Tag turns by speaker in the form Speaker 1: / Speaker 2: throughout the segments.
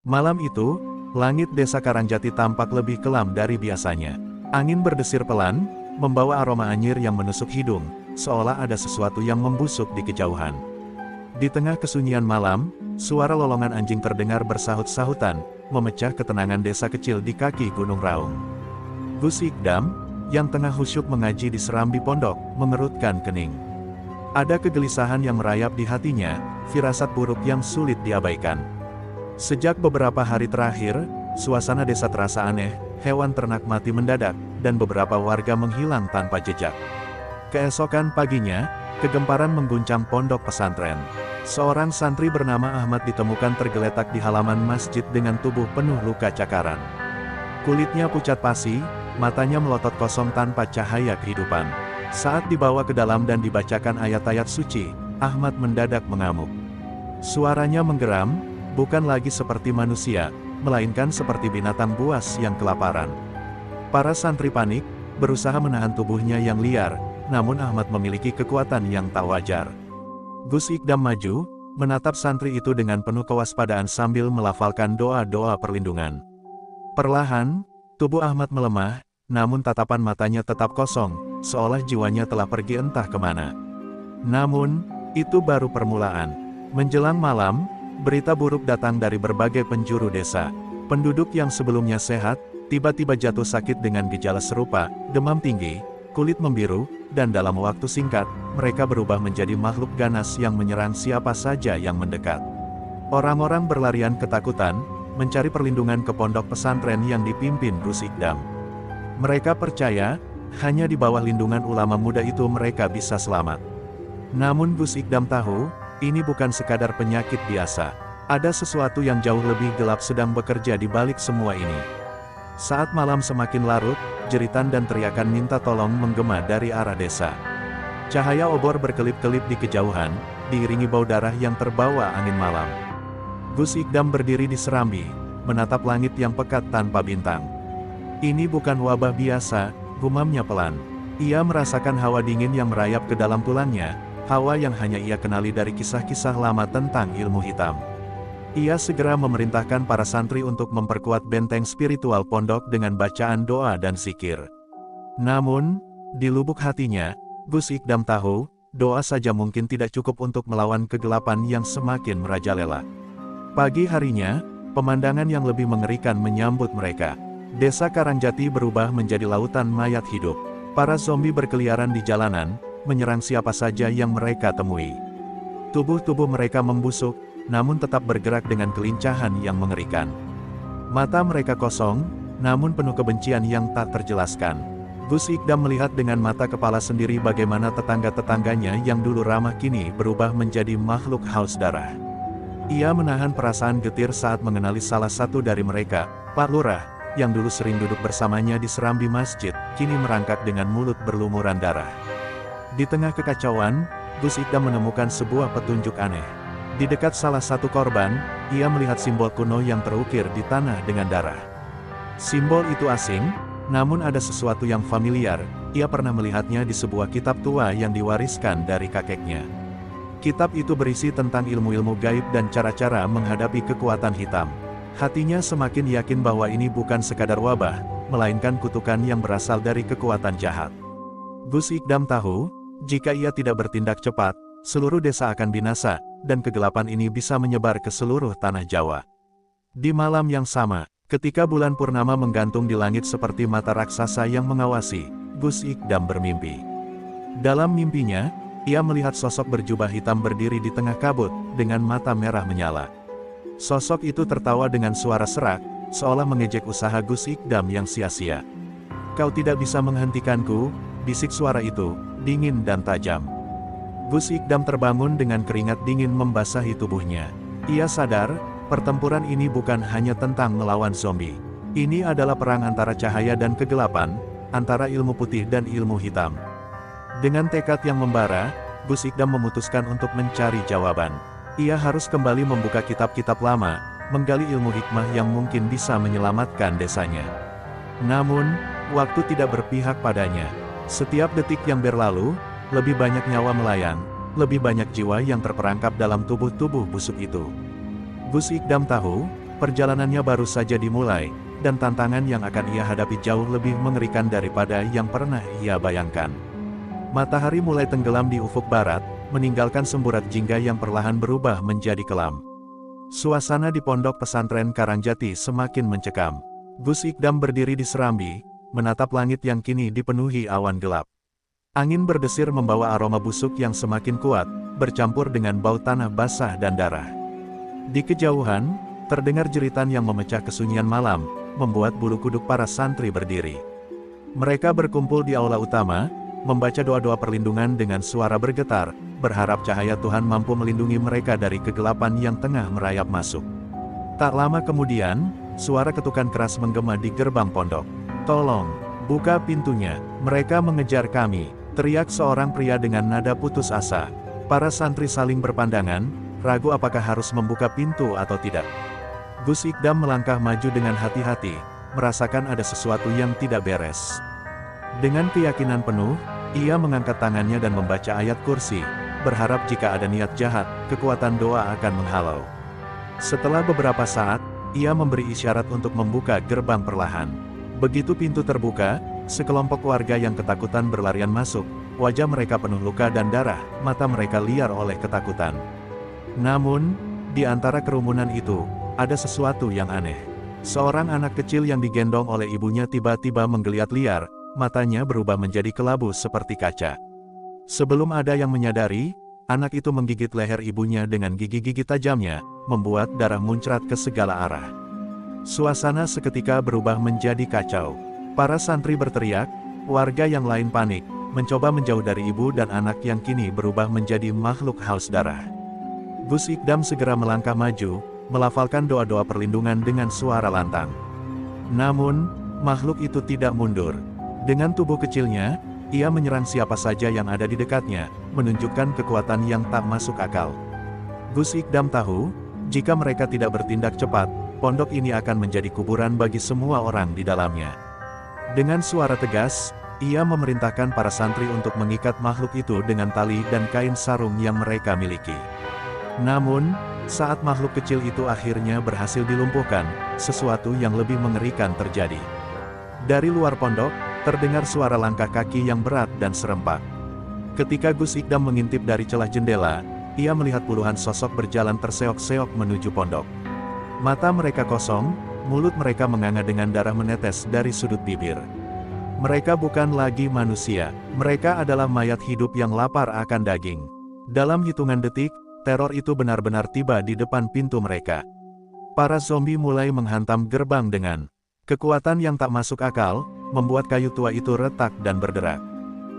Speaker 1: Malam itu, langit desa Karangjati tampak lebih kelam dari biasanya. Angin berdesir pelan, membawa aroma anyir yang menusuk hidung, seolah ada sesuatu yang membusuk di kejauhan. Di tengah kesunyian malam, suara lolongan anjing terdengar bersahut-sahutan, memecah ketenangan desa kecil di kaki Gunung Raung. Gus Ikdam, yang tengah khusyuk mengaji di serambi pondok, mengerutkan kening. Ada kegelisahan yang merayap di hatinya, firasat buruk yang sulit diabaikan. Sejak beberapa hari terakhir, suasana desa terasa aneh, hewan ternak mati mendadak, dan beberapa warga menghilang tanpa jejak. Keesokan paginya, kegemparan mengguncang pondok pesantren. Seorang santri bernama Ahmad ditemukan tergeletak di halaman masjid dengan tubuh penuh luka cakaran. Kulitnya pucat pasi, matanya melotot kosong tanpa cahaya kehidupan. Saat dibawa ke dalam dan dibacakan ayat-ayat suci, Ahmad mendadak mengamuk. Suaranya menggeram, bukan lagi seperti manusia, melainkan seperti binatang buas yang kelaparan. Para santri panik, berusaha menahan tubuhnya yang liar, namun Ahmad memiliki kekuatan yang tak wajar. Gus Ikdam maju, menatap santri itu dengan penuh kewaspadaan sambil melafalkan doa-doa perlindungan. Perlahan, tubuh Ahmad melemah, namun tatapan matanya tetap kosong, seolah jiwanya telah pergi entah kemana. Namun, itu baru permulaan. Menjelang malam, berita buruk datang dari berbagai penjuru desa. Penduduk yang sebelumnya sehat, tiba-tiba jatuh sakit dengan gejala serupa, demam tinggi, kulit membiru, dan dalam waktu singkat, mereka berubah menjadi makhluk ganas yang menyerang siapa saja yang mendekat. Orang-orang berlarian ketakutan, mencari perlindungan ke pondok pesantren yang dipimpin Gus Ikdam. Mereka percaya, hanya di bawah lindungan ulama muda itu mereka bisa selamat. Namun Gus Ikdam tahu, ini bukan sekadar penyakit biasa. Ada sesuatu yang jauh lebih gelap sedang bekerja di balik semua ini. Saat malam semakin larut, jeritan dan teriakan minta tolong menggema dari arah desa. Cahaya obor berkelip-kelip di kejauhan, diiringi bau darah yang terbawa angin malam. Gus Ikdam berdiri di serambi, menatap langit yang pekat tanpa bintang. Ini bukan wabah biasa, gumamnya pelan. Ia merasakan hawa dingin yang merayap ke dalam tulangnya, hawa yang hanya ia kenali dari kisah-kisah lama tentang ilmu hitam. Ia segera memerintahkan para santri untuk memperkuat benteng spiritual pondok dengan bacaan doa dan zikir. Namun, di lubuk hatinya, Gus Ikdam tahu, doa saja mungkin tidak cukup untuk melawan kegelapan yang semakin merajalela. Pagi harinya, pemandangan yang lebih mengerikan menyambut mereka. Desa Karangjati berubah menjadi lautan mayat hidup. Para zombie berkeliaran di jalanan, menyerang siapa saja yang mereka temui. Tubuh-tubuh mereka membusuk, namun tetap bergerak dengan kelincahan yang mengerikan. Mata mereka kosong, namun penuh kebencian yang tak terjelaskan. Gus Ikdam melihat dengan mata kepala sendiri bagaimana tetangga-tetangganya yang dulu ramah kini berubah menjadi makhluk haus darah. Ia menahan perasaan getir saat mengenali salah satu dari mereka, Pak Lurah, yang dulu sering duduk bersamanya di serambi masjid, kini merangkak dengan mulut berlumuran darah. Di tengah kekacauan, Gus Ikdam menemukan sebuah petunjuk aneh. Di dekat salah satu korban, ia melihat simbol kuno yang terukir di tanah dengan darah. Simbol itu asing, namun ada sesuatu yang familiar, ia pernah melihatnya di sebuah kitab tua yang diwariskan dari kakeknya. Kitab itu berisi tentang ilmu-ilmu gaib dan cara-cara menghadapi kekuatan hitam. Hatinya semakin yakin bahwa ini bukan sekadar wabah, melainkan kutukan yang berasal dari kekuatan jahat. Gus Ikdam tahu, jika ia tidak bertindak cepat, seluruh desa akan binasa, dan kegelapan ini bisa menyebar ke seluruh tanah Jawa. Di malam yang sama, ketika bulan purnama menggantung di langit seperti mata raksasa yang mengawasi, Gus Ikdam bermimpi. Dalam mimpinya, ia melihat sosok berjubah hitam berdiri di tengah kabut, dengan mata merah menyala. Sosok itu tertawa dengan suara serak, seolah mengejek usaha Gus Ikdam yang sia-sia. "Kau tidak bisa menghentikanku," bisik suara itu, dingin dan tajam. Gus Ikdam terbangun dengan keringat dingin membasahi tubuhnya. Ia sadar, pertempuran ini bukan hanya tentang melawan zombie. Ini adalah perang antara cahaya dan kegelapan, antara ilmu putih dan ilmu hitam. Dengan tekad yang membara, Gus Ikdam memutuskan untuk mencari jawaban. Ia harus kembali membuka kitab-kitab lama, menggali ilmu hikmah yang mungkin bisa menyelamatkan desanya. Namun, waktu tidak berpihak padanya. Setiap detik yang berlalu, lebih banyak nyawa melayang, lebih banyak jiwa yang terperangkap dalam tubuh-tubuh busuk itu. Gus Ikdam tahu, Perjalanannya baru saja dimulai, dan tantangan yang akan ia hadapi jauh lebih mengerikan daripada yang pernah ia bayangkan. Matahari mulai tenggelam di ufuk barat, meninggalkan semburat jingga yang perlahan berubah menjadi kelam. Suasana di pondok pesantren Karangjati semakin mencekam. Gus Ikdam berdiri di serambi, menatap langit yang kini dipenuhi awan gelap. Angin berdesir membawa aroma busuk yang semakin kuat, bercampur dengan bau tanah basah dan darah. Di kejauhan, terdengar jeritan yang memecah kesunyian malam, membuat bulu kuduk para santri berdiri. Mereka berkumpul di aula utama, membaca doa-doa perlindungan dengan suara bergetar, berharap cahaya Tuhan mampu melindungi mereka dari kegelapan yang tengah merayap masuk. Tak lama kemudian, suara ketukan keras menggema di gerbang pondok. "Tolong, buka pintunya, mereka mengejar kami," teriak seorang pria dengan nada putus asa. Para santri saling berpandangan, ragu apakah harus membuka pintu atau tidak. Gus Ikdam melangkah maju dengan hati-hati, merasakan ada sesuatu yang tidak beres. Dengan keyakinan penuh, ia mengangkat tangannya dan membaca ayat kursi, berharap jika ada niat jahat, kekuatan doa akan menghalau. Setelah beberapa saat, ia memberi isyarat untuk membuka gerbang perlahan. Begitu pintu terbuka, sekelompok warga yang ketakutan berlarian masuk, wajah mereka penuh luka dan darah, mata mereka liar oleh ketakutan. Namun, di antara kerumunan itu, ada sesuatu yang aneh. Seorang anak kecil yang digendong oleh ibunya tiba-tiba menggeliat liar, matanya berubah menjadi kelabu seperti kaca. Sebelum ada yang menyadari, anak itu menggigit leher ibunya dengan gigi-gigi tajamnya, membuat darah muncrat ke segala arah. Suasana seketika berubah menjadi kacau. Para santri berteriak, warga yang lain panik, mencoba menjauh dari ibu dan anak yang kini berubah menjadi makhluk haus darah. Gus Ikdam segera melangkah maju, melafalkan doa-doa perlindungan dengan suara lantang. Namun, makhluk itu tidak mundur. Dengan tubuh kecilnya, ia menyerang siapa saja yang ada di dekatnya, menunjukkan kekuatan yang tak masuk akal. Gus Ikdam tahu, jika mereka tidak bertindak cepat, pondok ini akan menjadi kuburan bagi semua orang di dalamnya. Dengan suara tegas, ia memerintahkan para santri untuk mengikat makhluk itu dengan tali dan kain sarung yang mereka miliki. Namun, saat makhluk kecil itu akhirnya berhasil dilumpuhkan, sesuatu yang lebih mengerikan terjadi. Dari luar pondok, terdengar suara langkah kaki yang berat dan serempak. Ketika Gus Ikdam mengintip dari celah jendela, ia melihat puluhan sosok berjalan terseok-seok menuju pondok. Mata mereka kosong, mulut mereka menganga dengan darah menetes dari sudut bibir. Mereka bukan lagi manusia, mereka adalah mayat hidup yang lapar akan daging. Dalam hitungan detik, teror itu benar-benar tiba di depan pintu mereka. Para zombie mulai menghantam gerbang dengan kekuatan yang tak masuk akal, membuat kayu tua itu retak dan berderak.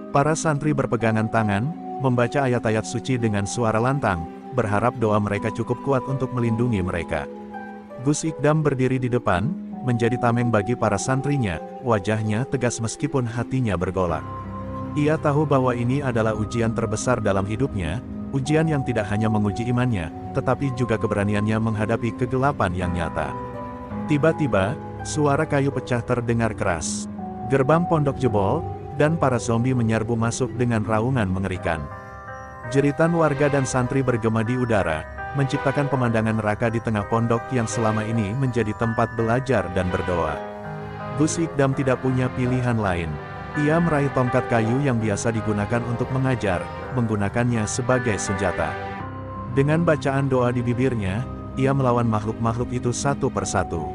Speaker 1: Para santri berpegangan tangan, membaca ayat-ayat suci dengan suara lantang, berharap doa mereka cukup kuat untuk melindungi mereka. Gus Ikdam berdiri di depan, menjadi tameng bagi para santrinya, wajahnya tegas meskipun hatinya bergolak. Ia tahu bahwa ini adalah ujian terbesar dalam hidupnya, ujian yang tidak hanya menguji imannya, tetapi juga keberaniannya menghadapi kegelapan yang nyata. Tiba-tiba, suara kayu pecah terdengar keras. Gerbang pondok jebol, dan para zombie menyerbu masuk dengan raungan mengerikan. Jeritan warga dan santri bergema di udara, menciptakan pemandangan neraka di tengah pondok yang selama ini menjadi tempat belajar dan berdoa. Gus Ikdam tidak punya pilihan lain. Ia meraih tongkat kayu yang biasa digunakan untuk mengajar, menggunakannya sebagai senjata. Dengan bacaan doa di bibirnya, ia melawan makhluk-makhluk itu satu persatu.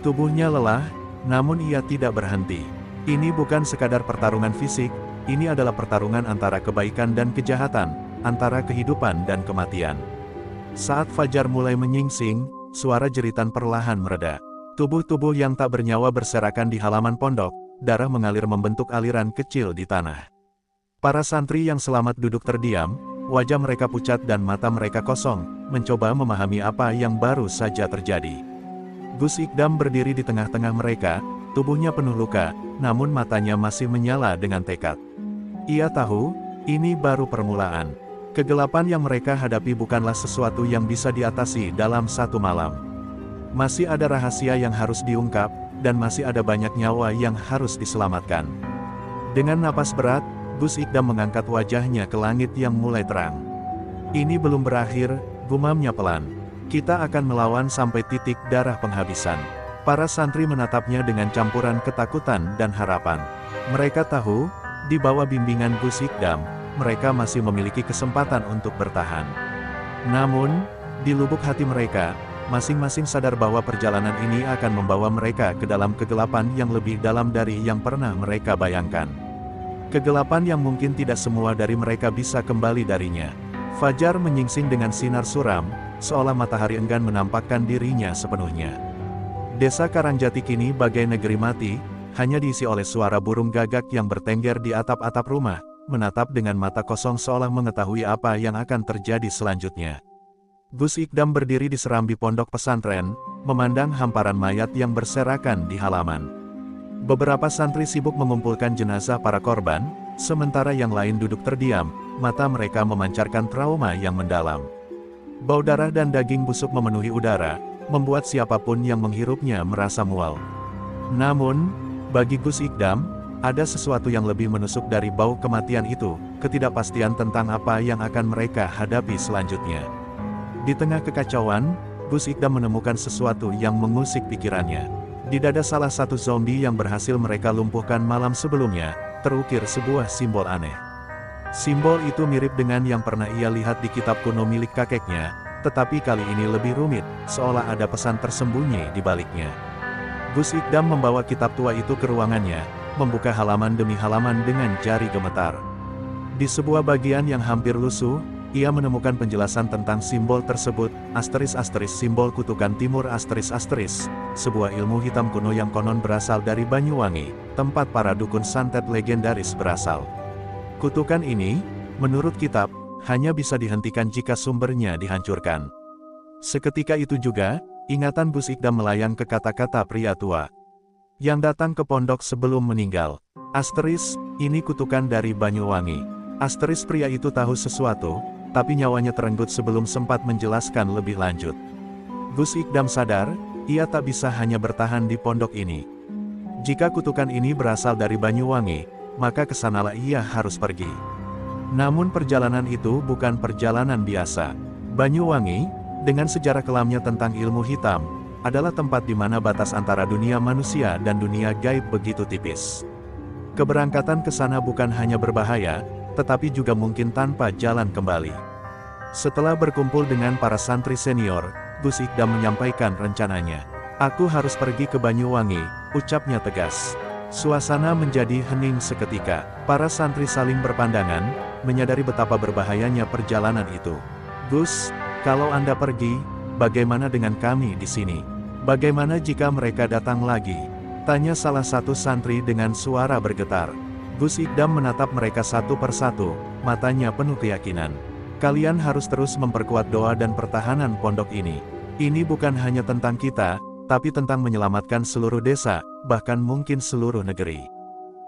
Speaker 1: Tubuhnya lelah, namun ia tidak berhenti. Ini bukan sekadar pertarungan fisik, ini adalah pertarungan antara kebaikan dan kejahatan, antara kehidupan dan kematian. Saat fajar mulai menyingsing, suara jeritan perlahan mereda. Tubuh-tubuh yang tak bernyawa berserakan di halaman pondok, darah mengalir membentuk aliran kecil di tanah. Para santri yang selamat duduk terdiam, wajah mereka pucat dan mata mereka kosong, mencoba memahami apa yang baru saja terjadi. Gus Ikdam berdiri di tengah-tengah mereka, tubuhnya penuh luka, namun matanya masih menyala dengan tekad. Ia tahu, ini baru permulaan. Kegelapan yang mereka hadapi bukanlah sesuatu yang bisa diatasi dalam satu malam. Masih ada rahasia yang harus diungkap, dan masih ada banyak nyawa yang harus diselamatkan. Dengan napas berat, Gus Ikdam mengangkat wajahnya ke langit yang mulai terang. Ini belum berakhir, gumamnya pelan. Kita akan melawan sampai titik darah penghabisan. Para santri menatapnya dengan campuran ketakutan dan harapan. Mereka tahu, di bawah bimbingan Gus Ikdam, mereka masih memiliki kesempatan untuk bertahan. Namun, di lubuk hati mereka, masing-masing sadar bahwa perjalanan ini akan membawa mereka ke dalam kegelapan yang lebih dalam dari yang pernah mereka bayangkan. Kegelapan yang mungkin tidak semua dari mereka bisa kembali darinya. Fajar menyingsing dengan sinar suram, seolah matahari enggan menampakkan dirinya sepenuhnya. Desa Karangjati kini bagai negeri mati, hanya diisi oleh suara burung gagak yang bertengger di atap-atap rumah, menatap dengan mata kosong seolah mengetahui apa yang akan terjadi selanjutnya. Gus Ikdam berdiri di serambi pondok pesantren, memandang hamparan mayat yang berserakan di halaman. Beberapa santri sibuk mengumpulkan jenazah para korban, sementara yang lain duduk terdiam, mata mereka memancarkan trauma yang mendalam. Bau darah dan daging busuk memenuhi udara, membuat siapapun yang menghirupnya merasa mual. Namun, bagi Gus Ikdam, ada sesuatu yang lebih menusuk dari bau kematian itu, ketidakpastian tentang apa yang akan mereka hadapi selanjutnya. Di tengah kekacauan, Gus Ikdam menemukan sesuatu yang mengusik pikirannya. Di dada salah satu zombie yang berhasil mereka lumpuhkan malam sebelumnya, terukir sebuah simbol aneh. Simbol itu mirip dengan yang pernah ia lihat di kitab kuno milik kakeknya, tetapi kali ini lebih rumit, seolah ada pesan tersembunyi di baliknya. Gus Ikdam membawa kitab tua itu ke ruangannya, membuka halaman demi halaman dengan jari gemetar. Di sebuah bagian yang hampir lusuh, ia menemukan penjelasan tentang simbol tersebut, ** simbol kutukan timur ***, sebuah ilmu hitam kuno yang konon berasal dari Banyuwangi, tempat para dukun santet legendaris berasal. Kutukan ini, menurut kitab, hanya bisa dihentikan jika sumbernya dihancurkan. Seketika itu juga, ingatan Gus Ikdam melayang ke kata-kata pria tua yang datang ke pondok sebelum meninggal. Ini kutukan dari Banyuwangi. Pria itu tahu sesuatu, tapi nyawanya terenggut sebelum sempat menjelaskan lebih lanjut. Gus Ikdam sadar, ia tak bisa hanya bertahan di pondok ini. Jika kutukan ini berasal dari Banyuwangi, maka kesanalah ia harus pergi. Namun perjalanan itu bukan perjalanan biasa. Banyuwangi, dengan sejarah kelamnya tentang ilmu hitam, adalah tempat di mana batas antara dunia manusia dan dunia gaib begitu tipis. Keberangkatan ke sana bukan hanya berbahaya, tetapi juga mungkin tanpa jalan kembali. Setelah berkumpul dengan para santri senior, Gus Ikdam menyampaikan rencananya. "Aku harus pergi ke Banyuwangi," ucapnya tegas. Suasana menjadi hening seketika. Para santri saling berpandangan, menyadari betapa berbahayanya perjalanan itu. "Gus, kalau Anda pergi, bagaimana dengan kami di sini? Bagaimana jika mereka datang lagi?" tanya salah satu santri dengan suara bergetar. Gus Ikdam menatap mereka satu persatu, matanya penuh keyakinan. "Kalian harus terus memperkuat doa dan pertahanan pondok ini. Ini bukan hanya tentang kita, tapi tentang menyelamatkan seluruh desa, bahkan mungkin seluruh negeri."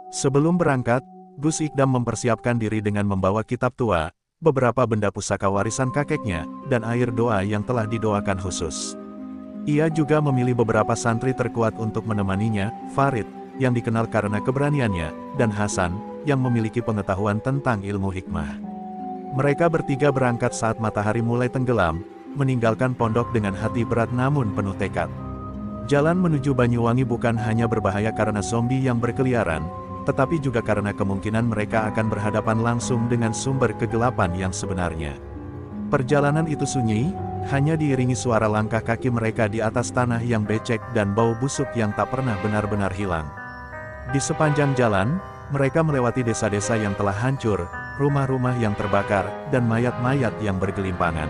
Speaker 1: Sebelum berangkat, Gus Ikdam mempersiapkan diri dengan membawa kitab tua, beberapa benda pusaka warisan kakeknya, dan air doa yang telah didoakan khusus. Ia juga memilih beberapa santri terkuat untuk menemaninya, Farid, yang dikenal karena keberaniannya, dan Hasan, yang memiliki pengetahuan tentang ilmu hikmah. Mereka bertiga berangkat saat matahari mulai tenggelam, meninggalkan pondok dengan hati berat namun penuh tekad. Jalan menuju Banyuwangi bukan hanya berbahaya karena zombie yang berkeliaran, tetapi juga karena kemungkinan mereka akan berhadapan langsung dengan sumber kegelapan yang sebenarnya. Perjalanan itu sunyi, hanya diiringi suara langkah kaki mereka di atas tanah yang becek dan bau busuk yang tak pernah benar-benar hilang. Di sepanjang jalan, mereka melewati desa-desa yang telah hancur, rumah-rumah yang terbakar, dan mayat-mayat yang bergelimpangan.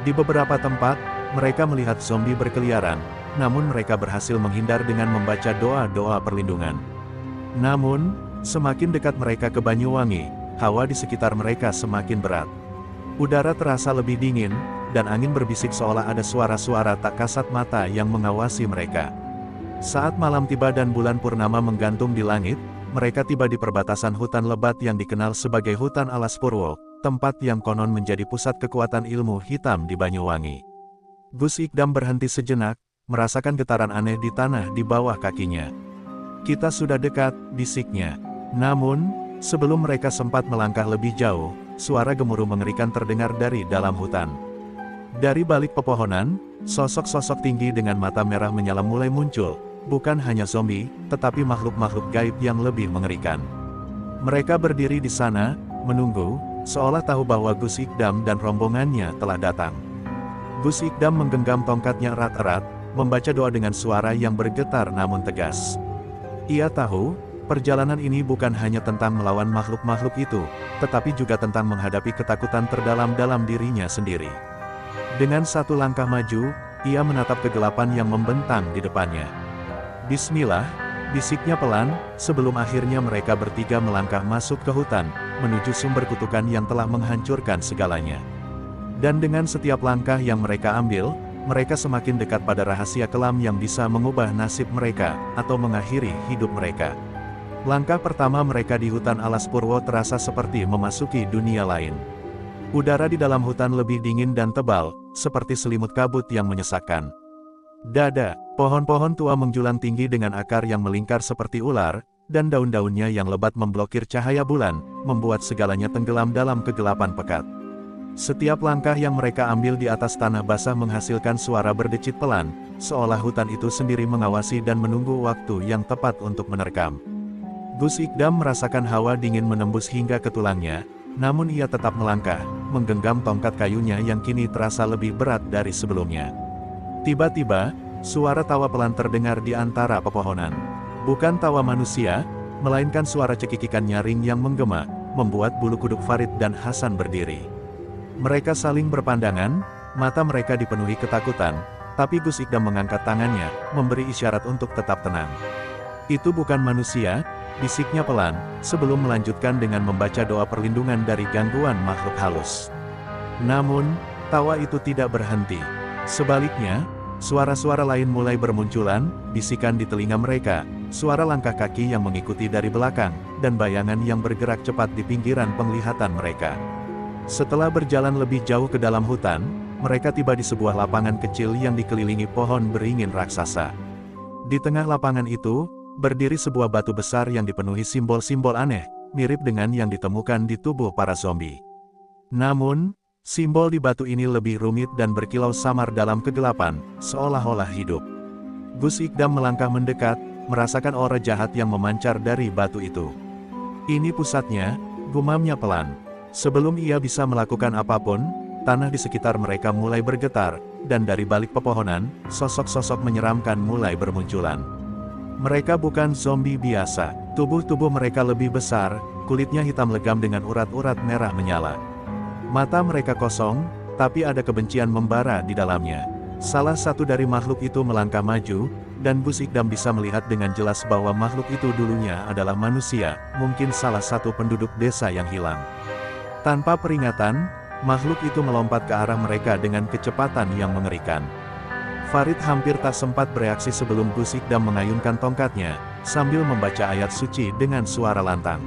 Speaker 1: Di beberapa tempat, mereka melihat zombie berkeliaran, namun mereka berhasil menghindar dengan membaca doa-doa perlindungan. Namun, semakin dekat mereka ke Banyuwangi, hawa di sekitar mereka semakin berat. Udara terasa lebih dingin, dan angin berbisik seolah ada suara-suara tak kasat mata yang mengawasi mereka. Saat malam tiba dan bulan purnama menggantung di langit, mereka tiba di perbatasan hutan lebat yang dikenal sebagai Hutan Alas Purwo, tempat yang konon menjadi pusat kekuatan ilmu hitam di Banyuwangi. Gus Ikdam berhenti sejenak, merasakan getaran aneh di tanah di bawah kakinya. "Kita sudah dekat," bisiknya. Namun, sebelum mereka sempat melangkah lebih jauh, suara gemuruh mengerikan terdengar dari dalam hutan. Dari balik pepohonan, sosok-sosok tinggi dengan mata merah menyala mulai muncul, bukan hanya zombie, tetapi makhluk-makhluk gaib yang lebih mengerikan. Mereka berdiri di sana, menunggu, seolah tahu bahwa Gus Ikdam dan rombongannya telah datang. Gus Ikdam menggenggam tongkatnya erat-erat, membaca doa dengan suara yang bergetar namun tegas. Ia tahu, perjalanan ini bukan hanya tentang melawan makhluk-makhluk itu, tetapi juga tentang menghadapi ketakutan terdalam dalam dirinya sendiri. Dengan satu langkah maju, ia menatap kegelapan yang membentang di depannya. Bismillah, bisiknya pelan, sebelum akhirnya mereka bertiga melangkah masuk ke hutan, menuju sumber kutukan yang telah menghancurkan segalanya. Dan dengan setiap langkah yang mereka ambil, mereka semakin dekat pada rahasia kelam yang bisa mengubah nasib mereka, atau mengakhiri hidup mereka. Langkah pertama mereka di hutan alas Purwo terasa seperti memasuki dunia lain. Udara di dalam hutan lebih dingin dan tebal, seperti selimut kabut yang menyesakkan. Dada, pohon-pohon tua menjulang tinggi dengan akar yang melingkar seperti ular, dan daun-daunnya yang lebat memblokir cahaya bulan, membuat segalanya tenggelam dalam kegelapan pekat. Setiap langkah yang mereka ambil di atas tanah basah menghasilkan suara berdecit pelan, seolah hutan itu sendiri mengawasi dan menunggu waktu yang tepat untuk menerkam. Gus Ikdam merasakan hawa dingin menembus hingga ke tulangnya, namun ia tetap melangkah, menggenggam tongkat kayunya yang kini terasa lebih berat dari sebelumnya. Tiba-tiba, suara tawa pelan terdengar di antara pepohonan. Bukan tawa manusia, melainkan suara cekikikan nyaring yang menggema, membuat bulu kuduk Farid dan Hasan berdiri. Mereka saling berpandangan, mata mereka dipenuhi ketakutan, tapi Gus Ikdam mengangkat tangannya, memberi isyarat untuk tetap tenang. Itu bukan manusia, bisiknya pelan, sebelum melanjutkan dengan membaca doa perlindungan dari gangguan makhluk halus. Namun, tawa itu tidak berhenti. Sebaliknya, suara-suara lain mulai bermunculan, bisikan di telinga mereka, suara langkah kaki yang mengikuti dari belakang, dan bayangan yang bergerak cepat di pinggiran penglihatan mereka. Setelah berjalan lebih jauh ke dalam hutan, mereka tiba di sebuah lapangan kecil yang dikelilingi pohon beringin raksasa. Di tengah lapangan itu, berdiri sebuah batu besar yang dipenuhi simbol-simbol aneh, mirip dengan yang ditemukan di tubuh para zombie. Namun, simbol di batu ini lebih rumit dan berkilau samar dalam kegelapan, seolah-olah hidup. Gus Ikdam melangkah mendekat, merasakan aura jahat yang memancar dari batu itu. Ini pusatnya, gumamnya pelan. Sebelum ia bisa melakukan apapun, tanah di sekitar mereka mulai bergetar, dan dari balik pepohonan, sosok-sosok menyeramkan mulai bermunculan. Mereka bukan zombie biasa, tubuh-tubuh mereka lebih besar, kulitnya hitam legam dengan urat-urat merah menyala. Mata mereka kosong, tapi ada kebencian membara di dalamnya. Salah satu dari makhluk itu melangkah maju, dan Gus Ikdam bisa melihat dengan jelas bahwa makhluk itu dulunya adalah manusia, mungkin salah satu penduduk desa yang hilang. Tanpa peringatan, makhluk itu melompat ke arah mereka dengan kecepatan yang mengerikan. Farid hampir tak sempat bereaksi sebelum Gus Ikdam mengayunkan tongkatnya, sambil membaca ayat suci dengan suara lantang.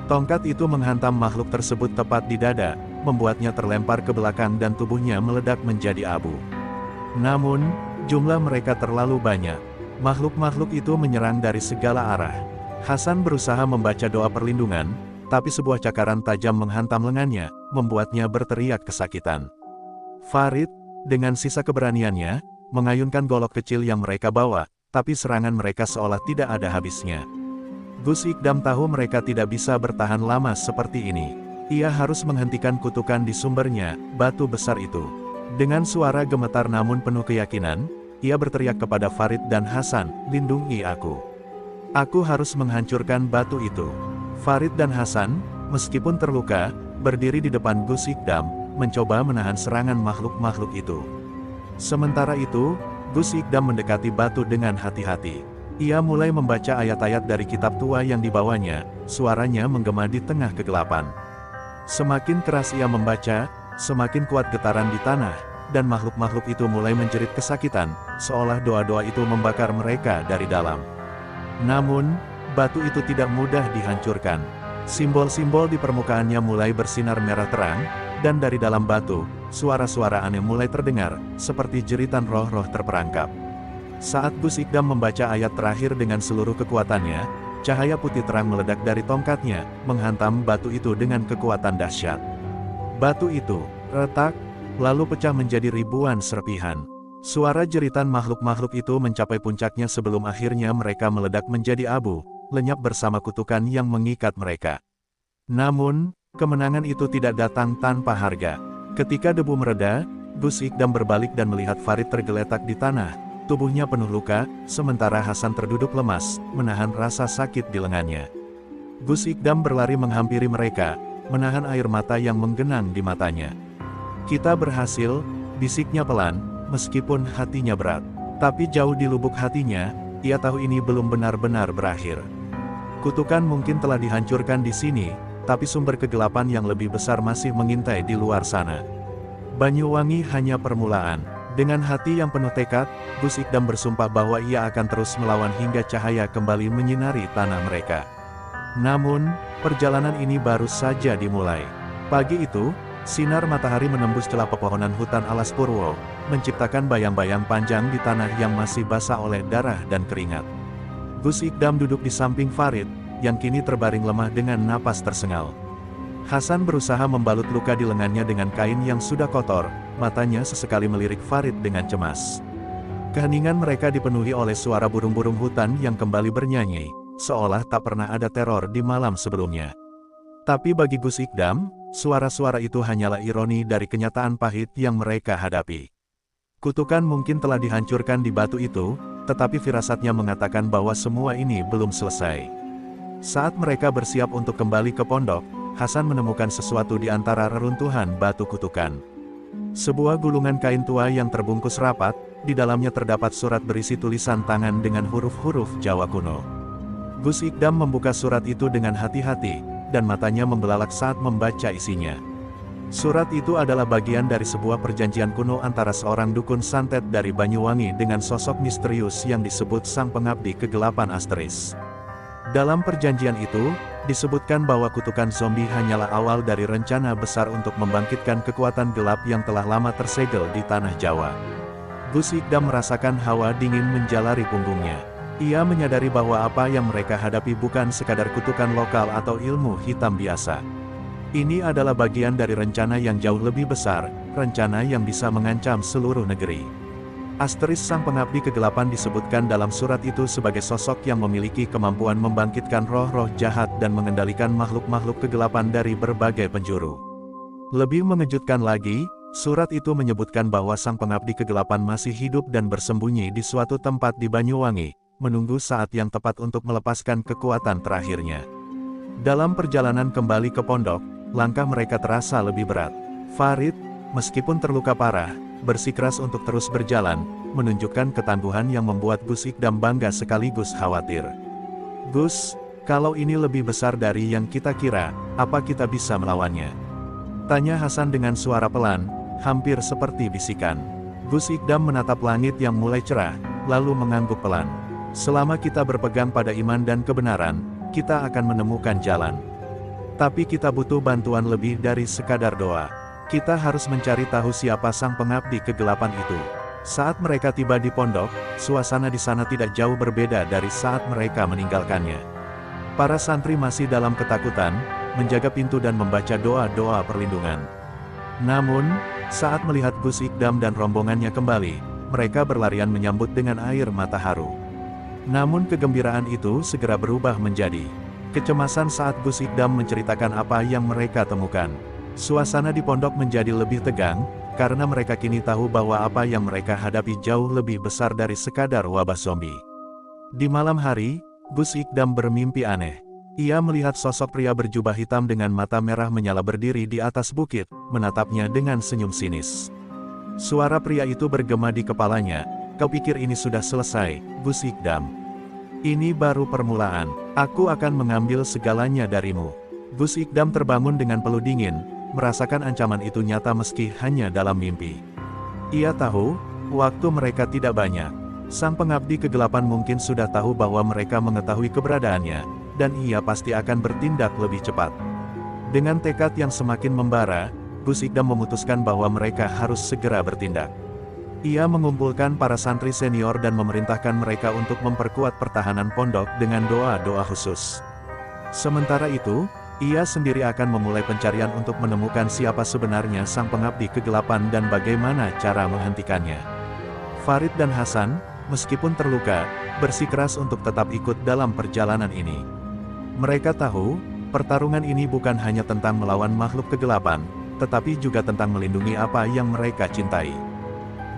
Speaker 1: Tongkat itu menghantam makhluk tersebut tepat di dada, membuatnya terlempar ke belakang dan tubuhnya meledak menjadi abu. Namun, jumlah mereka terlalu banyak. Makhluk-makhluk itu menyerang dari segala arah. Hasan berusaha membaca doa perlindungan, tapi sebuah cakaran tajam menghantam lengannya, membuatnya berteriak kesakitan. Farid, dengan sisa keberaniannya, mengayunkan golok kecil yang mereka bawa, tapi serangan mereka seolah tidak ada habisnya. Gus Ikdam tahu mereka tidak bisa bertahan lama seperti ini. Ia harus menghentikan kutukan di sumbernya, batu besar itu. Dengan suara gemetar namun penuh keyakinan, ia berteriak kepada Farid dan Hasan, "Lindungi aku. Aku harus menghancurkan batu itu." Farid dan Hasan, meskipun terluka, berdiri di depan Gus Ikdam, mencoba menahan serangan makhluk-makhluk itu. Sementara itu, Gus Ikdam mendekati batu dengan hati-hati. Ia mulai membaca ayat-ayat dari kitab tua yang dibawanya, suaranya menggema di tengah kegelapan. Semakin keras ia membaca, semakin kuat getaran di tanah, dan makhluk-makhluk itu mulai menjerit kesakitan, seolah doa-doa itu membakar mereka dari dalam. Namun, batu itu tidak mudah dihancurkan. Simbol-simbol di permukaannya mulai bersinar merah terang, dan dari dalam batu, suara-suara aneh mulai terdengar, seperti jeritan roh-roh terperangkap. Saat Gus Ikdam membaca ayat terakhir dengan seluruh kekuatannya, cahaya putih terang meledak dari tongkatnya, menghantam batu itu dengan kekuatan dahsyat. Batu itu retak, lalu pecah menjadi ribuan serpihan. Suara jeritan makhluk-makhluk itu mencapai puncaknya sebelum akhirnya mereka meledak menjadi abu, lenyap bersama kutukan yang mengikat mereka. Namun, kemenangan itu tidak datang tanpa harga. Ketika debu mereda, Gus Ikdam berbalik dan melihat Farid tergeletak di tanah. Tubuhnya penuh luka, sementara Hasan terduduk lemas, menahan rasa sakit di lengannya. Gus Ikdam berlari menghampiri mereka, menahan air mata yang menggenang di matanya. "Kita berhasil," bisiknya pelan, meskipun hatinya berat. Tapi jauh di lubuk hatinya, ia tahu ini belum benar-benar berakhir. Kutukan mungkin telah dihancurkan di sini, tapi sumber kegelapan yang lebih besar masih mengintai di luar sana. Banyuwangi hanya permulaan. Dengan hati yang penuh tekad, Gus Ikdam bersumpah bahwa ia akan terus melawan hingga cahaya kembali menyinari tanah mereka. Namun, perjalanan ini baru saja dimulai. Pagi itu, sinar matahari menembus celah pepohonan hutan alas Purwo, menciptakan bayang-bayang panjang di tanah yang masih basah oleh darah dan keringat. Gus Ikdam duduk di samping Farid, yang kini terbaring lemah dengan napas tersengal. Hasan berusaha membalut luka di lengannya dengan kain yang sudah kotor, matanya sesekali melirik Farid dengan cemas. Keheningan mereka dipenuhi oleh suara burung-burung hutan yang kembali bernyanyi, seolah tak pernah ada teror di malam sebelumnya. Tapi bagi Gus Ikdam, suara-suara itu hanyalah ironi dari kenyataan pahit yang mereka hadapi. Kutukan mungkin telah dihancurkan di batu itu, tetapi firasatnya mengatakan bahwa semua ini belum selesai. Saat mereka bersiap untuk kembali ke pondok, Hasan menemukan sesuatu di antara reruntuhan batu kutukan. Sebuah gulungan kain tua yang terbungkus rapat, di dalamnya terdapat surat berisi tulisan tangan dengan huruf-huruf Jawa kuno. Gus Ikdam membuka surat itu dengan hati-hati, dan matanya membelalak saat membaca isinya. Surat itu adalah bagian dari sebuah perjanjian kuno antara seorang dukun santet dari Banyuwangi dengan sosok misterius yang disebut Sang Pengabdi Kegelapan Asteris. Dalam perjanjian itu, disebutkan bahwa kutukan zombie hanyalah awal dari rencana besar untuk membangkitkan kekuatan gelap yang telah lama tersegel di tanah Jawa. Gus Ikdam merasakan hawa dingin menjalari punggungnya. Ia menyadari bahwa apa yang mereka hadapi bukan sekadar kutukan lokal atau ilmu hitam biasa. Ini adalah bagian dari rencana yang jauh lebih besar, rencana yang bisa mengancam seluruh negeri. Asteris Sang Pengabdi Kegelapan disebutkan dalam surat itu sebagai sosok yang memiliki kemampuan membangkitkan roh-roh jahat dan mengendalikan makhluk-makhluk kegelapan dari berbagai penjuru. Lebih mengejutkan lagi, surat itu menyebutkan bahwa Sang Pengabdi Kegelapan masih hidup dan bersembunyi di suatu tempat di Banyuwangi, menunggu saat yang tepat untuk melepaskan kekuatan terakhirnya. Dalam perjalanan kembali ke pondok, langkah mereka terasa lebih berat. Farid, meskipun terluka parah, bersikeras untuk terus berjalan, menunjukkan ketangguhan yang membuat Gus Ikdam bangga sekaligus khawatir. "Gus, kalau ini lebih besar dari yang kita kira, apa kita bisa melawannya?" tanya Hasan dengan suara pelan, hampir seperti bisikan. Gus Ikdam menatap langit yang mulai cerah, lalu mengangguk pelan. "Selama kita berpegang pada iman dan kebenaran, kita akan menemukan jalan. Tapi kita butuh bantuan lebih dari sekadar doa. Kita harus mencari tahu siapa Sang Pengabdi Kegelapan itu." Saat mereka tiba di pondok, suasana di sana tidak jauh berbeda dari saat mereka meninggalkannya. Para santri masih dalam ketakutan, menjaga pintu dan membaca doa-doa perlindungan. Namun, saat melihat Gus Ikdam dan rombongannya kembali, mereka berlarian menyambut dengan air mata haru. Namun kegembiraan itu segera berubah menjadi kecemasan saat Gus Ikdam menceritakan apa yang mereka temukan. Suasana di pondok menjadi lebih tegang, karena mereka kini tahu bahwa apa yang mereka hadapi jauh lebih besar dari sekadar wabah zombie. Di malam hari, Gus Ikdam bermimpi aneh. Ia melihat sosok pria berjubah hitam dengan mata merah menyala berdiri di atas bukit, menatapnya dengan senyum sinis. Suara pria itu bergema di kepalanya, "Kau pikir ini sudah selesai, Gus Ikdam? Ini baru permulaan, aku akan mengambil segalanya darimu." Gus Ikdam terbangun dengan peluh dingin, merasakan ancaman itu nyata meski hanya dalam mimpi. Ia tahu, waktu mereka tidak banyak. Sang Pengabdi Kegelapan mungkin sudah tahu bahwa mereka mengetahui keberadaannya, dan ia pasti akan bertindak lebih cepat. Dengan tekad yang semakin membara, Gus Ikdam memutuskan bahwa mereka harus segera bertindak. Ia mengumpulkan para santri senior dan memerintahkan mereka untuk memperkuat pertahanan pondok dengan doa-doa khusus. Sementara itu, Ia sendiri akan memulai pencarian untuk menemukan siapa sebenarnya sang pengabdi kegelapan dan bagaimana cara menghentikannya. Farid dan Hasan, meskipun terluka, bersikeras untuk tetap ikut dalam perjalanan ini. Mereka tahu, pertarungan ini bukan hanya tentang melawan makhluk kegelapan, tetapi juga tentang melindungi apa yang mereka cintai.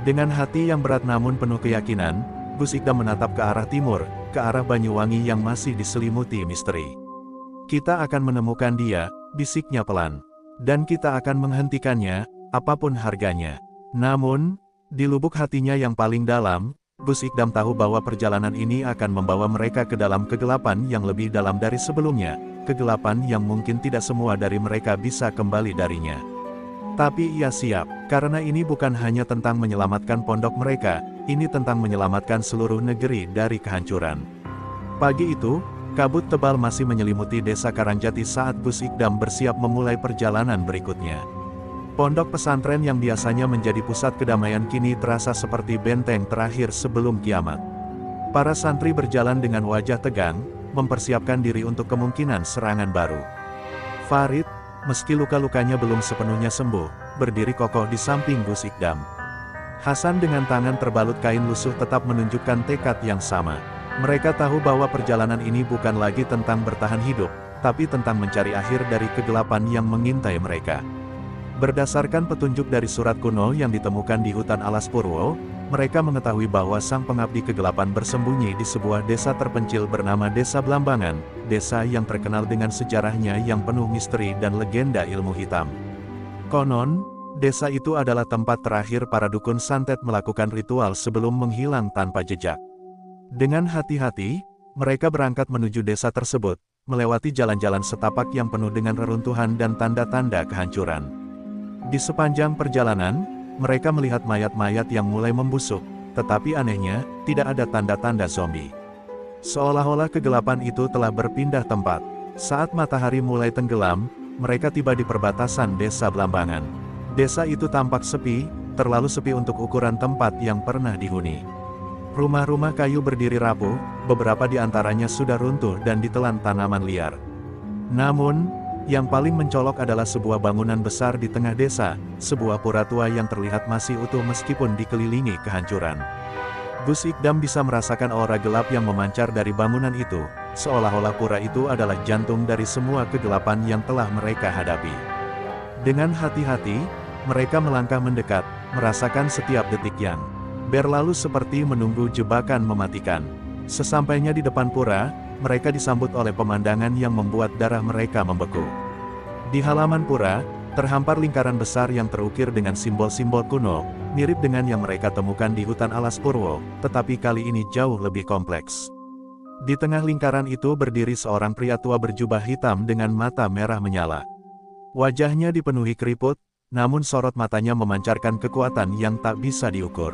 Speaker 1: Dengan hati yang berat namun penuh keyakinan, Gus Ikdam menatap ke arah timur, ke arah Banyuwangi yang masih diselimuti misteri. Kita akan menemukan dia, bisiknya pelan. Dan kita akan menghentikannya, apapun harganya. Namun, di lubuk hatinya yang paling dalam, Gus Ikdam tahu bahwa perjalanan ini akan membawa mereka ke dalam kegelapan yang lebih dalam dari sebelumnya, kegelapan yang mungkin tidak semua dari mereka bisa kembali darinya. Tapi ia siap, karena ini bukan hanya tentang menyelamatkan pondok mereka, ini tentang menyelamatkan seluruh negeri dari kehancuran. Pagi itu, kabut tebal masih menyelimuti desa Karangjati saat Gus Ikdam bersiap memulai perjalanan berikutnya. Pondok pesantren yang biasanya menjadi pusat kedamaian kini terasa seperti benteng terakhir sebelum kiamat. Para santri berjalan dengan wajah tegang, mempersiapkan diri untuk kemungkinan serangan baru. Farid, meski luka-lukanya belum sepenuhnya sembuh, berdiri kokoh di samping Gus Ikdam. Hasan dengan tangan terbalut kain lusuh tetap menunjukkan tekad yang sama. Mereka tahu bahwa perjalanan ini bukan lagi tentang bertahan hidup, tapi tentang mencari akhir dari kegelapan yang mengintai mereka. Berdasarkan petunjuk dari surat kuno yang ditemukan di hutan Alas Purwo, mereka mengetahui bahwa sang pengabdi kegelapan bersembunyi di sebuah desa terpencil bernama Desa Blambangan, desa yang terkenal dengan sejarahnya yang penuh misteri dan legenda ilmu hitam. Konon, desa itu adalah tempat terakhir para dukun santet melakukan ritual sebelum menghilang tanpa jejak. Dengan hati-hati, mereka berangkat menuju desa tersebut, melewati jalan-jalan setapak yang penuh dengan reruntuhan dan tanda-tanda kehancuran. Di sepanjang perjalanan, mereka melihat mayat-mayat yang mulai membusuk, tetapi anehnya, tidak ada tanda-tanda zombie. Seolah-olah kegelapan itu telah berpindah tempat. Saat matahari mulai tenggelam, mereka tiba di perbatasan desa Blambangan. Desa itu tampak sepi, terlalu sepi untuk ukuran tempat yang pernah dihuni. Rumah-rumah kayu berdiri rapuh, beberapa di antaranya sudah runtuh dan ditelan tanaman liar. Namun, yang paling mencolok adalah sebuah bangunan besar di tengah desa, sebuah pura tua yang terlihat masih utuh meskipun dikelilingi kehancuran. Gus Ikdam bisa merasakan aura gelap yang memancar dari bangunan itu, seolah-olah pura itu adalah jantung dari semua kegelapan yang telah mereka hadapi. Dengan hati-hati, mereka melangkah mendekat, merasakan setiap detik yang berlalu seperti menunggu jebakan mematikan. Sesampainya di depan pura, mereka disambut oleh pemandangan yang membuat darah mereka membeku. Di halaman pura, terhampar lingkaran besar yang terukir dengan simbol-simbol kuno, mirip dengan yang mereka temukan di hutan Alas Purwo, tetapi kali ini jauh lebih kompleks. Di tengah lingkaran itu berdiri seorang pria tua berjubah hitam dengan mata merah menyala. Wajahnya dipenuhi keriput, namun sorot matanya memancarkan kekuatan yang tak bisa diukur.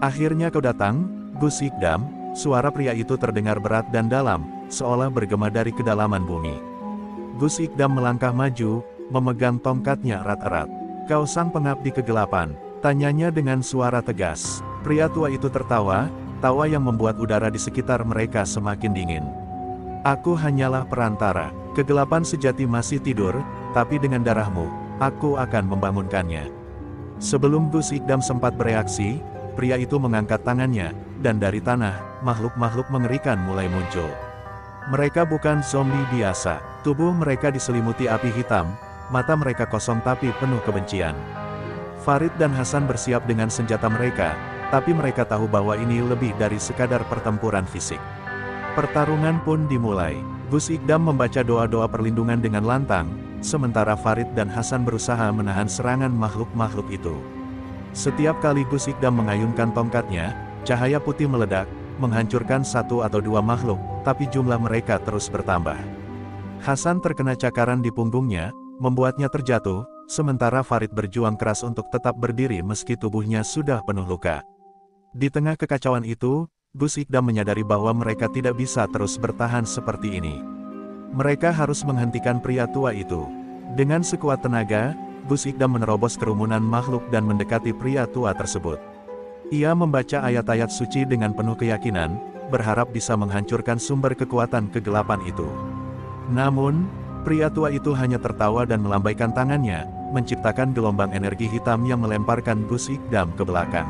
Speaker 1: Akhirnya kau datang, Gus Ikdam, suara pria itu terdengar berat dan dalam, seolah bergema dari kedalaman bumi. Gus Ikdam melangkah maju, memegang tongkatnya erat-erat. Kau sang pengabdi kegelapan, tanyanya dengan suara tegas. Pria tua itu tertawa, tawa yang membuat udara di sekitar mereka semakin dingin. Aku hanyalah perantara, kegelapan sejati masih tidur, tapi dengan darahmu, aku akan membangunkannya. Sebelum Gus Ikdam sempat bereaksi, pria itu mengangkat tangannya, dan dari tanah, makhluk-makhluk mengerikan mulai muncul. Mereka bukan zombie biasa, tubuh mereka diselimuti api hitam, mata mereka kosong tapi penuh kebencian. Farid dan Hasan bersiap dengan senjata mereka, tapi mereka tahu bahwa ini lebih dari sekadar pertempuran fisik. Pertarungan pun dimulai. Gus Ikdam membaca doa-doa perlindungan dengan lantang, sementara Farid dan Hasan berusaha menahan serangan makhluk-makhluk itu. Setiap kali Gus Ikdam mengayunkan tongkatnya, cahaya putih meledak, menghancurkan satu atau dua makhluk, tapi jumlah mereka terus bertambah. Hasan terkena cakaran di punggungnya, membuatnya terjatuh, sementara Farid berjuang keras untuk tetap berdiri meski tubuhnya sudah penuh luka. Di tengah kekacauan itu, Gus Ikdam menyadari bahwa mereka tidak bisa terus bertahan seperti ini. Mereka harus menghentikan pria tua itu. Dengan sekuat tenaga, Gus Ikdam menerobos kerumunan makhluk dan mendekati pria tua tersebut. Ia membaca ayat-ayat suci dengan penuh keyakinan, berharap bisa menghancurkan sumber kekuatan kegelapan itu. Namun, Pria tua itu hanya tertawa dan melambaikan tangannya, menciptakan gelombang energi hitam yang melemparkan Gus Ikdam ke belakang.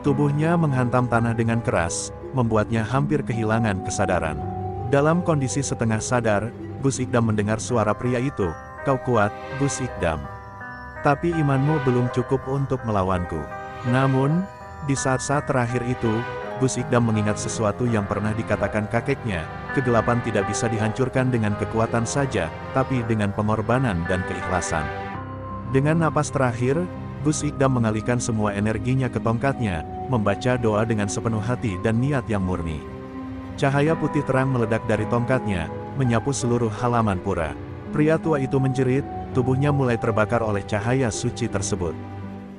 Speaker 1: Tubuhnya menghantam tanah dengan keras, membuatnya hampir kehilangan kesadaran. Dalam kondisi setengah sadar, Gus Ikdam mendengar suara pria itu, "Kau kuat, Gus Ikdam. Tapi imanmu belum cukup untuk melawanku." Namun, di saat-saat terakhir itu, Gus Ikdam mengingat sesuatu yang pernah dikatakan kakeknya, kegelapan tidak bisa dihancurkan dengan kekuatan saja, tapi dengan pengorbanan dan keikhlasan. Dengan napas terakhir, Gus Ikdam mengalihkan semua energinya ke tongkatnya, membaca doa dengan sepenuh hati dan niat yang murni. Cahaya putih terang meledak dari tongkatnya, menyapu seluruh halaman pura. Pria tua itu menjerit, tubuhnya mulai terbakar oleh cahaya suci tersebut.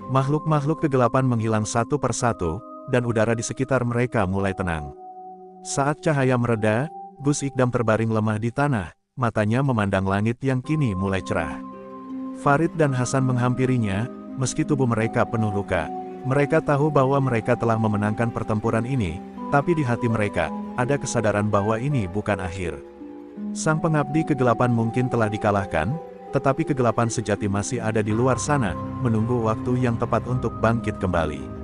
Speaker 1: Makhluk-makhluk kegelapan menghilang satu persatu, dan udara di sekitar mereka mulai tenang. Saat cahaya mereda, Gus Ikdam terbaring lemah di tanah, matanya memandang langit yang kini mulai cerah. Farid dan Hasan menghampirinya, meski tubuh mereka penuh luka. Mereka tahu bahwa mereka telah memenangkan pertempuran ini, tapi di hati mereka, ada kesadaran bahwa ini bukan akhir. Sang pengabdi kegelapan mungkin telah dikalahkan, tetapi kegelapan sejati masih ada di luar sana, menunggu waktu yang tepat untuk bangkit kembali.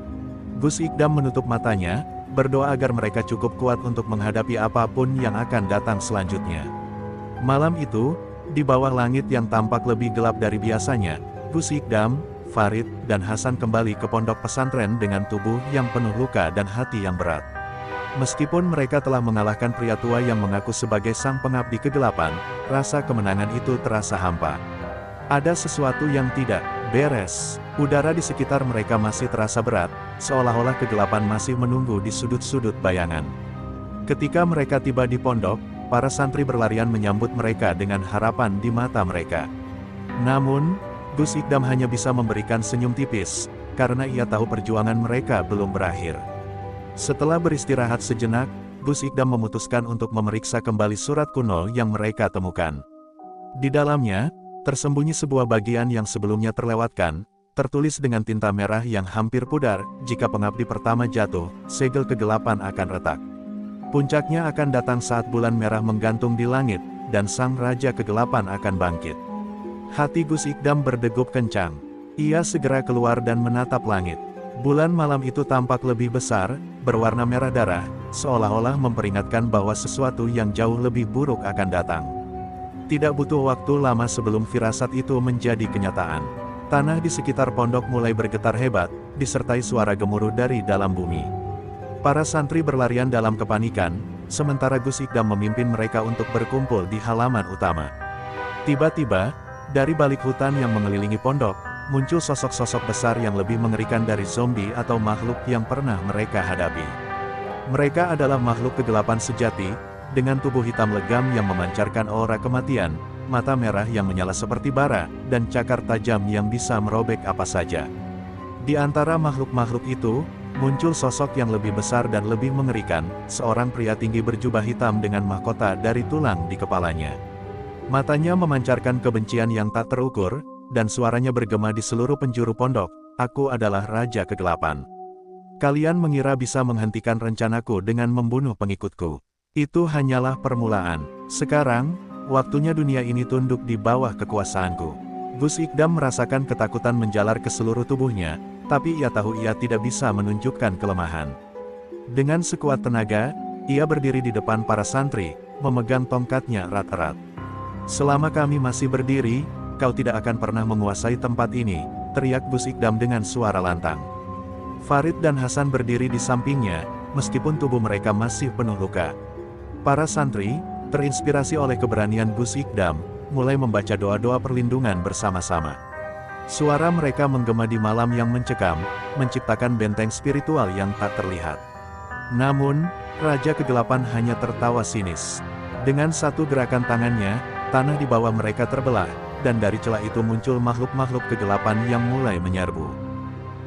Speaker 1: Gus Ikdam menutup matanya, berdoa agar mereka cukup kuat untuk menghadapi apapun yang akan datang selanjutnya. Malam itu, di bawah langit yang tampak lebih gelap dari biasanya, Gus Ikdam, Farid, dan Hasan kembali ke pondok pesantren dengan tubuh yang penuh luka dan hati yang berat. Meskipun mereka telah mengalahkan pria tua yang mengaku sebagai sang pengabdi kegelapan, rasa kemenangan itu terasa hampa. Ada sesuatu yang tidak beres. Udara di sekitar mereka masih terasa berat, seolah-olah kegelapan masih menunggu di sudut-sudut bayangan. Ketika mereka tiba di pondok, para santri berlarian menyambut mereka dengan harapan di mata mereka. Namun, Gus Ikdam hanya bisa memberikan senyum tipis, karena ia tahu perjuangan mereka belum berakhir. Setelah beristirahat sejenak, Gus Ikdam memutuskan untuk memeriksa kembali surat kuno yang mereka temukan. Di dalamnya, tersembunyi sebuah bagian yang sebelumnya terlewatkan, tertulis dengan tinta merah yang hampir pudar, jika pengabdi pertama jatuh, segel kegelapan akan retak. Puncaknya akan datang saat bulan merah menggantung di langit, dan sang raja kegelapan akan bangkit. Hati Gus Ikdam berdegup kencang. Ia segera keluar dan menatap langit. Bulan malam itu tampak lebih besar, berwarna merah darah, seolah-olah memperingatkan bahwa sesuatu yang jauh lebih buruk akan datang. Tidak butuh waktu lama sebelum firasat itu menjadi kenyataan. Tanah di sekitar pondok mulai bergetar hebat, disertai suara gemuruh dari dalam bumi. Para santri berlarian dalam kepanikan, sementara Gus Ikdam memimpin mereka untuk berkumpul di halaman utama. Tiba-tiba, dari balik hutan yang mengelilingi pondok, muncul sosok-sosok besar yang lebih mengerikan dari zombie atau makhluk yang pernah mereka hadapi. Mereka adalah makhluk kegelapan sejati, dengan tubuh hitam legam yang memancarkan aura kematian, mata merah yang menyala seperti bara, dan cakar tajam yang bisa merobek apa saja. Di antara makhluk-makhluk itu, muncul sosok yang lebih besar dan lebih mengerikan, seorang pria tinggi berjubah hitam dengan mahkota dari tulang di kepalanya. Matanya memancarkan kebencian yang tak terukur, dan suaranya bergema di seluruh penjuru pondok, "Aku adalah Raja Kegelapan. Kalian mengira bisa menghentikan rencanaku dengan membunuh pengikutku. Itu hanyalah permulaan. Sekarang, waktunya dunia ini tunduk di bawah kekuasaanku." Gus Ikdam merasakan ketakutan menjalar ke seluruh tubuhnya, tapi ia tahu ia tidak bisa menunjukkan kelemahan. Dengan sekuat tenaga, ia berdiri di depan para santri, memegang tongkatnya erat-erat. "Selama kami masih berdiri, kau tidak akan pernah menguasai tempat ini," teriak Gus Ikdam dengan suara lantang. Farid dan Hasan berdiri di sampingnya, meskipun tubuh mereka masih penuh luka. Para santri, terinspirasi oleh keberanian Gus Ikdam, mulai membaca doa-doa perlindungan bersama-sama. Suara mereka menggema di malam yang mencekam, menciptakan benteng spiritual yang tak terlihat. Namun, Raja Kegelapan hanya tertawa sinis. Dengan satu gerakan tangannya, tanah di bawah mereka terbelah, dan dari celah itu muncul makhluk-makhluk kegelapan yang mulai menyerbu.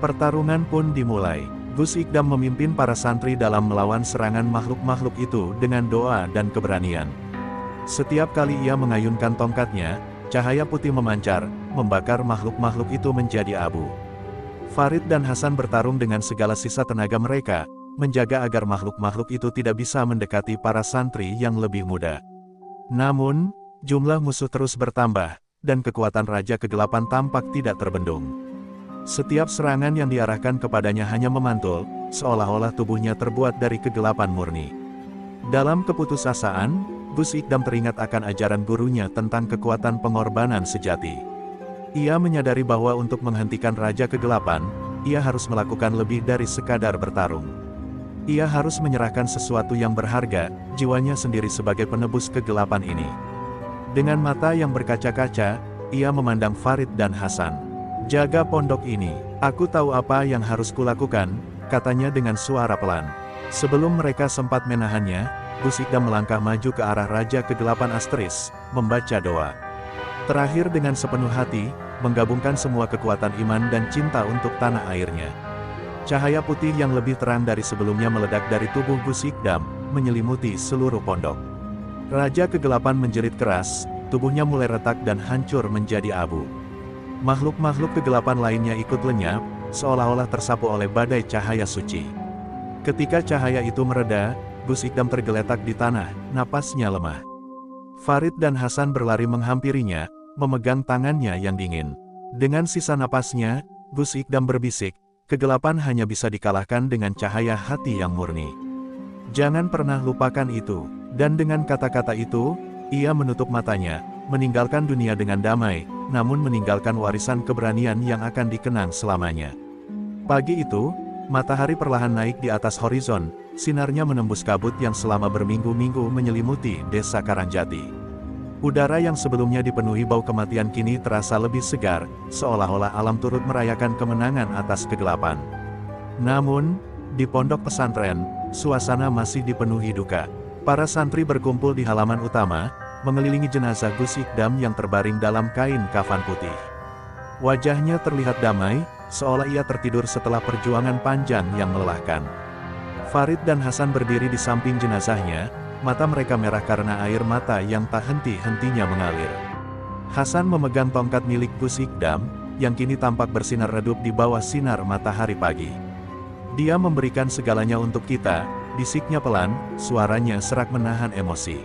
Speaker 1: Pertarungan pun dimulai. Gus Ikdam memimpin para santri dalam melawan serangan makhluk-makhluk itu dengan doa dan keberanian. Setiap kali ia mengayunkan tongkatnya, cahaya putih memancar, membakar makhluk-makhluk itu menjadi abu. Farid dan Hasan bertarung dengan segala sisa tenaga mereka, menjaga agar makhluk-makhluk itu tidak bisa mendekati para santri yang lebih muda. Namun, Jumlah musuh terus bertambah, dan kekuatan Raja Kegelapan tampak tidak terbendung. Setiap serangan yang diarahkan kepadanya hanya memantul, seolah-olah tubuhnya terbuat dari kegelapan murni. Dalam keputusasaan, Gus Ikdam teringat akan ajaran gurunya tentang kekuatan pengorbanan sejati. Ia menyadari bahwa untuk menghentikan Raja Kegelapan, ia harus melakukan lebih dari sekadar bertarung. Ia harus menyerahkan sesuatu yang berharga, jiwanya sendiri sebagai penebus kegelapan ini. Dengan mata yang berkaca-kaca, ia memandang Farid dan Hasan. "Jaga pondok ini, aku tahu apa yang harus kulakukan," katanya dengan suara pelan. Sebelum mereka sempat menahannya, Gus Ikdam melangkah maju ke arah Raja Kegelapan Asteris, membaca doa. Terakhir dengan sepenuh hati, menggabungkan semua kekuatan iman dan cinta untuk tanah airnya. Cahaya putih yang lebih terang dari sebelumnya meledak dari tubuh Gus Ikdam, menyelimuti seluruh pondok. Raja Kegelapan menjerit keras, tubuhnya mulai retak dan hancur menjadi abu. Makhluk-makhluk kegelapan lainnya ikut lenyap, seolah-olah tersapu oleh badai cahaya suci. Ketika cahaya itu mereda, Gus Ikdam tergeletak di tanah, napasnya lemah. Farid dan Hasan berlari menghampirinya, memegang tangannya yang dingin. Dengan sisa napasnya, Gus Ikdam berbisik, kegelapan hanya bisa dikalahkan dengan cahaya hati yang murni. Jangan pernah lupakan itu. Dan dengan kata-kata itu, ia menutup matanya, meninggalkan dunia dengan damai, namun meninggalkan warisan keberanian yang akan dikenang selamanya. Pagi itu, matahari perlahan naik di atas horizon, sinarnya menembus kabut yang selama berminggu-minggu menyelimuti desa Karangjati. Udara yang sebelumnya dipenuhi bau kematian kini terasa lebih segar, seolah-olah alam turut merayakan kemenangan atas kegelapan. Namun, di pondok pesantren, suasana masih dipenuhi duka. Para santri berkumpul di halaman utama, mengelilingi jenazah Gus Ikdam yang terbaring dalam kain kafan putih. Wajahnya terlihat damai, seolah ia tertidur setelah perjuangan panjang yang melelahkan. Farid dan Hasan berdiri di samping jenazahnya, mata mereka merah karena air mata yang tak henti-hentinya mengalir. Hasan memegang tongkat milik Gus Ikdam, yang kini tampak bersinar redup di bawah sinar matahari pagi. "Dia memberikan segalanya untuk kita," bisiknya pelan, suaranya serak menahan emosi.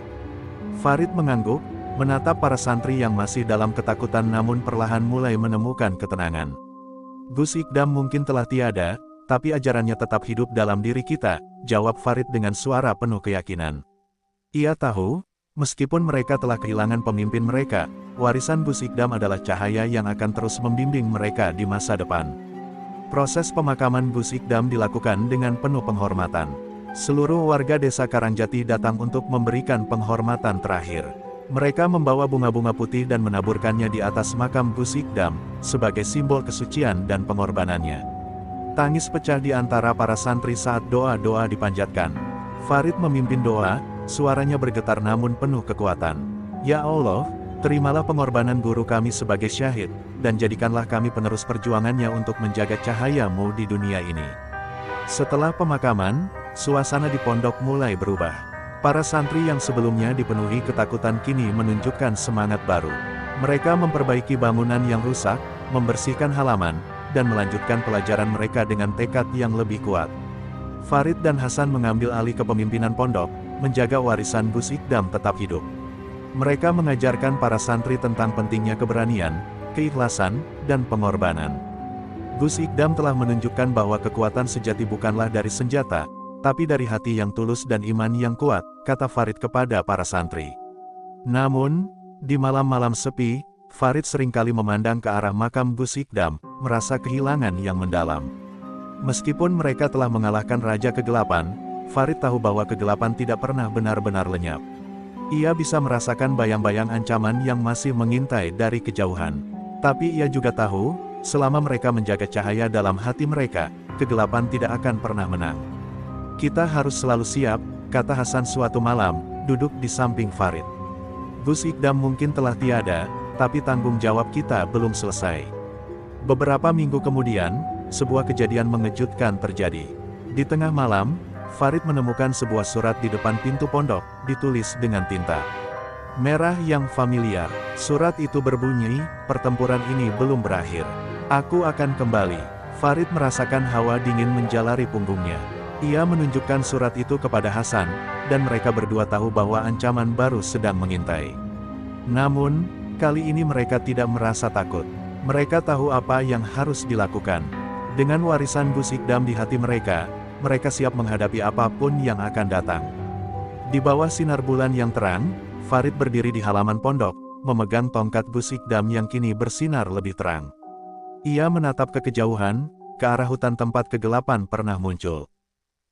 Speaker 1: Farid mengangguk, menatap para santri yang masih dalam ketakutan namun perlahan mulai menemukan ketenangan. "Gus Ikdam mungkin telah tiada, tapi ajarannya tetap hidup dalam diri kita," jawab Farid dengan suara penuh keyakinan. Ia tahu, meskipun mereka telah kehilangan pemimpin mereka, warisan Gus Ikdam adalah cahaya yang akan terus membimbing mereka di masa depan. Proses pemakaman Gus Ikdam dilakukan dengan penuh penghormatan. Seluruh warga desa Karangjati datang untuk memberikan penghormatan terakhir. Mereka membawa bunga-bunga putih dan menaburkannya di atas makam Gus Ikdam, sebagai simbol kesucian dan pengorbanannya. Tangis pecah di antara para santri saat doa-doa dipanjatkan. Farid memimpin doa, suaranya bergetar namun penuh kekuatan. "Ya Allah, terimalah pengorbanan guru kami sebagai syahid, dan jadikanlah kami penerus perjuangannya untuk menjaga cahaya-Mu di dunia ini." Setelah pemakaman, suasana di pondok mulai berubah. Para santri yang sebelumnya dipenuhi ketakutan kini menunjukkan semangat baru. Mereka memperbaiki bangunan yang rusak, membersihkan halaman, dan melanjutkan pelajaran mereka dengan tekad yang lebih kuat. Farid dan Hasan mengambil alih kepemimpinan pondok, menjaga warisan Gus Ikdam tetap hidup. Mereka mengajarkan para santri tentang pentingnya keberanian, keikhlasan, dan pengorbanan. Gus Ikdam telah menunjukkan bahwa kekuatan sejati bukanlah dari senjata, tapi dari hati yang tulus dan iman yang kuat, kata Farid kepada para santri. Namun, di malam-malam sepi, Farid seringkali memandang ke arah makam Gus Ikdam, merasa kehilangan yang mendalam. Meskipun mereka telah mengalahkan Raja Kegelapan, Farid tahu bahwa kegelapan tidak pernah benar-benar lenyap. Ia bisa merasakan bayang-bayang ancaman yang masih mengintai dari kejauhan. Tapi ia juga tahu, selama mereka menjaga cahaya dalam hati mereka, kegelapan tidak akan pernah menang. "Kita harus selalu siap," kata Hasan suatu malam, duduk di samping Farid. "Gus Ikdam mungkin telah tiada, tapi tanggung jawab kita belum selesai." Beberapa minggu kemudian, sebuah kejadian mengejutkan terjadi. Di tengah malam, Farid menemukan sebuah surat di depan pintu pondok, ditulis dengan tinta merah yang familiar. Surat itu berbunyi, "Pertempuran ini belum berakhir. Aku akan kembali." Farid merasakan hawa dingin menjalari punggungnya. Ia menunjukkan surat itu kepada Hasan, dan mereka berdua tahu bahwa ancaman baru sedang mengintai. Namun, kali ini mereka tidak merasa takut. Mereka tahu apa yang harus dilakukan. Dengan warisan Gus Ikdam di hati mereka siap menghadapi apapun yang akan datang. Di bawah sinar bulan yang terang, Farid berdiri di halaman pondok, memegang tongkat Gus Ikdam yang kini bersinar lebih terang. Ia menatap ke kejauhan, ke arah hutan tempat kegelapan pernah muncul.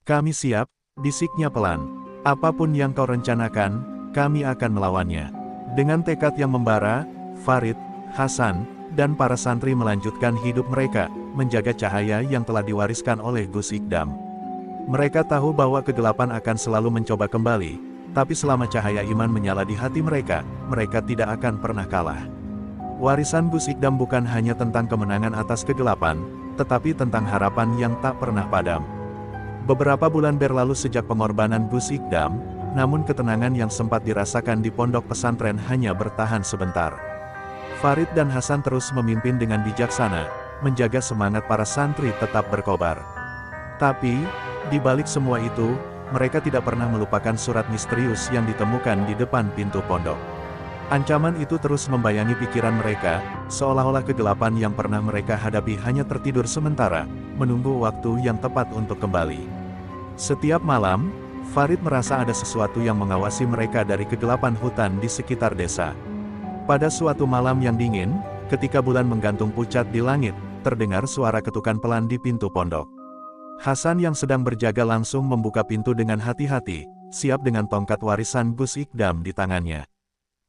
Speaker 1: "Kami siap," bisiknya pelan. "Apapun yang kau rencanakan, kami akan melawannya." Dengan tekad yang membara, Farid, Hasan, dan para santri melanjutkan hidup mereka, menjaga cahaya yang telah diwariskan oleh Gus Ikdam. Mereka tahu bahwa kegelapan akan selalu mencoba kembali, tapi selama cahaya iman menyala di hati mereka tidak akan pernah kalah. Warisan Gus Ikdam bukan hanya tentang kemenangan atas kegelapan, tetapi tentang harapan yang tak pernah padam. Beberapa bulan berlalu sejak pengorbanan Gus Ikdam, namun ketenangan yang sempat dirasakan di pondok pesantren hanya bertahan sebentar. Farid dan Hasan terus memimpin dengan bijaksana, menjaga semangat para santri tetap berkobar. Tapi, di balik semua itu, mereka tidak pernah melupakan surat misterius yang ditemukan di depan pintu pondok. Ancaman itu terus membayangi pikiran mereka, seolah-olah kegelapan yang pernah mereka hadapi hanya tertidur sementara, menunggu waktu yang tepat untuk kembali. Setiap malam, Farid merasa ada sesuatu yang mengawasi mereka dari kegelapan hutan di sekitar desa. Pada suatu malam yang dingin, ketika bulan menggantung pucat di langit, terdengar suara ketukan pelan di pintu pondok. Hasan yang sedang berjaga langsung membuka pintu dengan hati-hati, siap dengan tongkat warisan Gus Ikdam di tangannya.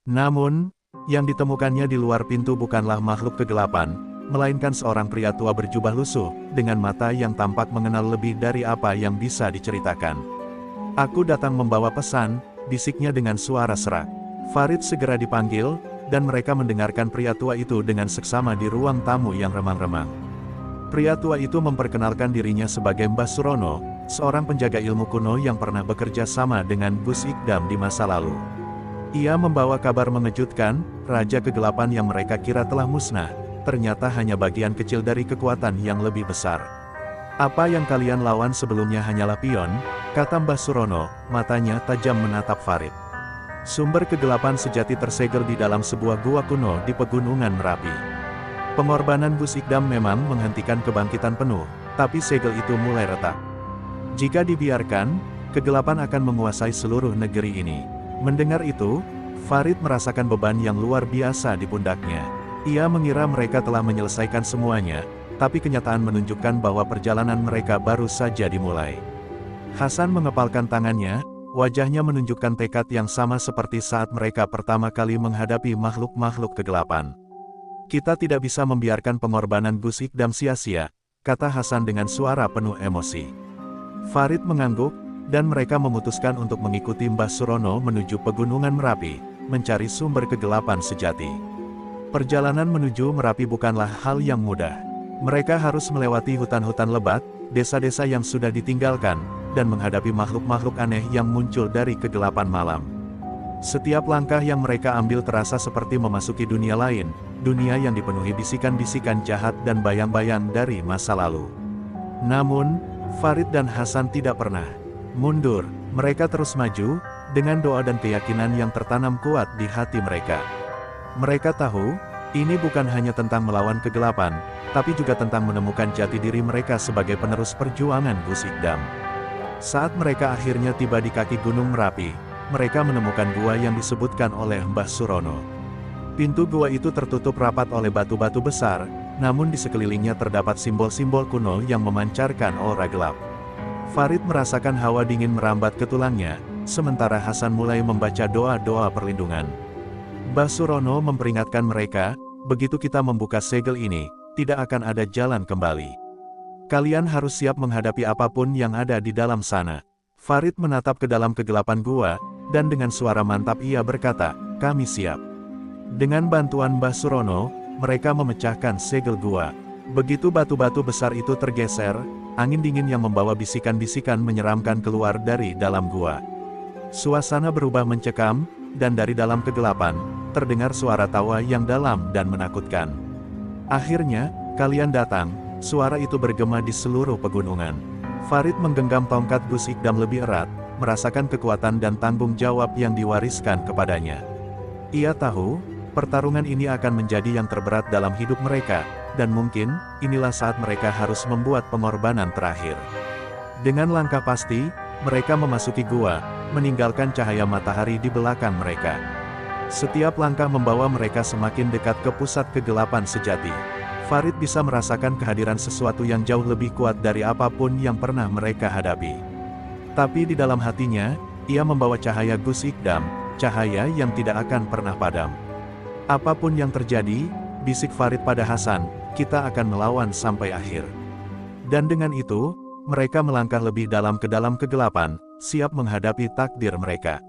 Speaker 1: Namun, yang ditemukannya di luar pintu bukanlah makhluk kegelapan, melainkan seorang pria tua berjubah lusuh, dengan mata yang tampak mengenal lebih dari apa yang bisa diceritakan. "Aku datang membawa pesan," bisiknya dengan suara serak. Farid segera dipanggil, dan mereka mendengarkan pria tua itu dengan seksama di ruang tamu yang remang-remang. Pria tua itu memperkenalkan dirinya sebagai Mbah Surono, seorang penjaga ilmu kuno yang pernah bekerja sama dengan Gus Ikdam di masa lalu. Ia membawa kabar mengejutkan, Raja Kegelapan yang mereka kira telah musnah, ternyata hanya bagian kecil dari kekuatan yang lebih besar. "Apa yang kalian lawan sebelumnya hanyalah pion," kata Mbah Surono, matanya tajam menatap Farid. "Sumber kegelapan sejati tersegel di dalam sebuah gua kuno di pegunungan Merapi. Pengorbanan Gus Ikdam memang menghentikan kebangkitan penuh, tapi segel itu mulai retak. Jika dibiarkan, kegelapan akan menguasai seluruh negeri ini." Mendengar itu, Farid merasakan beban yang luar biasa di pundaknya. Ia mengira mereka telah menyelesaikan semuanya, tapi kenyataan menunjukkan bahwa perjalanan mereka baru saja dimulai. Hasan mengepalkan tangannya, wajahnya menunjukkan tekad yang sama seperti saat mereka pertama kali menghadapi makhluk-makhluk kegelapan. "Kita tidak bisa membiarkan pengorbanan Gus Ikdam sia-sia," kata Hasan dengan suara penuh emosi. Farid mengangguk, dan mereka memutuskan untuk mengikuti Mbah Surono menuju pegunungan Merapi, mencari sumber kegelapan sejati. Perjalanan menuju Merapi bukanlah hal yang mudah. Mereka harus melewati hutan-hutan lebat, desa-desa yang sudah ditinggalkan, dan menghadapi makhluk-makhluk aneh yang muncul dari kegelapan malam. Setiap langkah yang mereka ambil terasa seperti memasuki dunia lain, dunia yang dipenuhi bisikan-bisikan jahat dan bayang-bayang dari masa lalu. Namun, Farid dan Hasan tidak pernah mundur, mereka terus maju, dengan doa dan keyakinan yang tertanam kuat di hati mereka. Mereka tahu, ini bukan hanya tentang melawan kegelapan, tapi juga tentang menemukan jati diri mereka sebagai penerus perjuangan Gus Ikdam. Saat mereka akhirnya tiba di kaki Gunung Merapi, mereka menemukan gua yang disebutkan oleh Mbah Surono. Pintu gua itu tertutup rapat oleh batu-batu besar, namun di sekelilingnya terdapat simbol-simbol kuno yang memancarkan aura gelap. Farid merasakan hawa dingin merambat ke tulangnya, sementara Hasan mulai membaca doa-doa perlindungan. Mbah Surono memperingatkan mereka, "Begitu kita membuka segel ini, tidak akan ada jalan kembali. Kalian harus siap menghadapi apapun yang ada di dalam sana." Farid menatap ke dalam kegelapan gua, dan dengan suara mantap ia berkata, "Kami siap." Dengan bantuan Mbah Surono, mereka memecahkan segel gua. Begitu batu-batu besar itu tergeser, angin dingin yang membawa bisikan-bisikan menyeramkan keluar dari dalam gua. Suasana berubah mencekam, dan dari dalam kegelapan, terdengar suara tawa yang dalam dan menakutkan. "Akhirnya, kalian datang," suara itu bergema di seluruh pegunungan. Farid menggenggam tongkat Gus Ikdam lebih erat, merasakan kekuatan dan tanggung jawab yang diwariskan kepadanya. Ia tahu, pertarungan ini akan menjadi yang terberat dalam hidup mereka, dan mungkin, inilah saat mereka harus membuat pengorbanan terakhir. Dengan langkah pasti, mereka memasuki gua, meninggalkan cahaya matahari di belakang mereka. Setiap langkah membawa mereka semakin dekat ke pusat kegelapan sejati. Farid bisa merasakan kehadiran sesuatu yang jauh lebih kuat dari apapun yang pernah mereka hadapi. Tapi di dalam hatinya, ia membawa cahaya Gus Ikdam, cahaya yang tidak akan pernah padam. Apapun yang terjadi, bisik Farid pada Hasan, kita akan melawan sampai akhir. Dan dengan itu, mereka melangkah lebih dalam ke dalam kegelapan, siap menghadapi takdir mereka.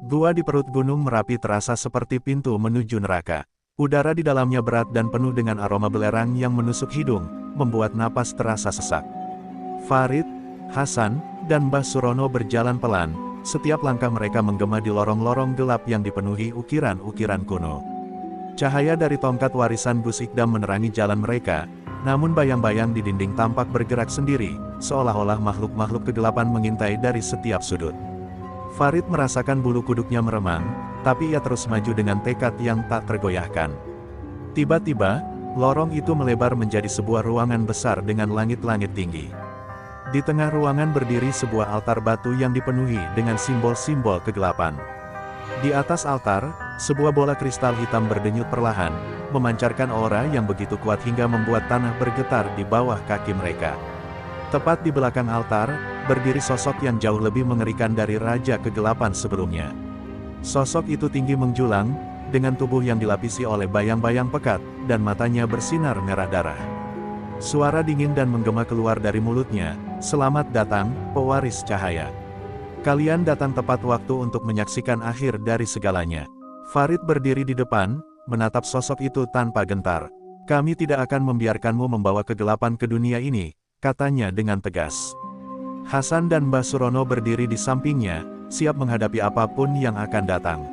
Speaker 1: Gua di perut Gunung Merapi terasa seperti pintu menuju neraka. Udara di dalamnya berat dan penuh dengan aroma belerang yang menusuk hidung, membuat napas terasa sesak. Farid, Hasan, dan Mbah Surono berjalan pelan, setiap langkah mereka menggema di lorong-lorong gelap yang dipenuhi ukiran-ukiran kuno. Cahaya dari tongkat warisan Gus Ikdam menerangi jalan mereka, namun bayang-bayang di dinding tampak bergerak sendiri, seolah-olah makhluk-makhluk kegelapan mengintai dari setiap sudut. Farid merasakan bulu kuduknya meremang, tapi ia terus maju dengan tekad yang tak tergoyahkan. Tiba-tiba, lorong itu melebar menjadi sebuah ruangan besar dengan langit-langit tinggi. Di tengah ruangan berdiri sebuah altar batu yang dipenuhi dengan simbol-simbol kegelapan. Di atas altar, sebuah bola kristal hitam berdenyut perlahan, memancarkan aura yang begitu kuat hingga membuat tanah bergetar di bawah kaki mereka. Tepat di belakang altar, berdiri sosok yang jauh lebih mengerikan dari Raja Kegelapan sebelumnya. Sosok itu tinggi menjulang, dengan tubuh yang dilapisi oleh bayang-bayang pekat, dan matanya bersinar merah darah. Suara dingin dan menggema keluar dari mulutnya, "Selamat datang, pewaris cahaya. Kalian datang tepat waktu untuk menyaksikan akhir dari segalanya." Farid berdiri di depan, menatap sosok itu tanpa gentar. "Kami tidak akan membiarkanmu membawa kegelapan ke dunia ini," katanya dengan tegas. Hasan dan Mbah Surono berdiri di sampingnya, siap menghadapi apapun yang akan datang.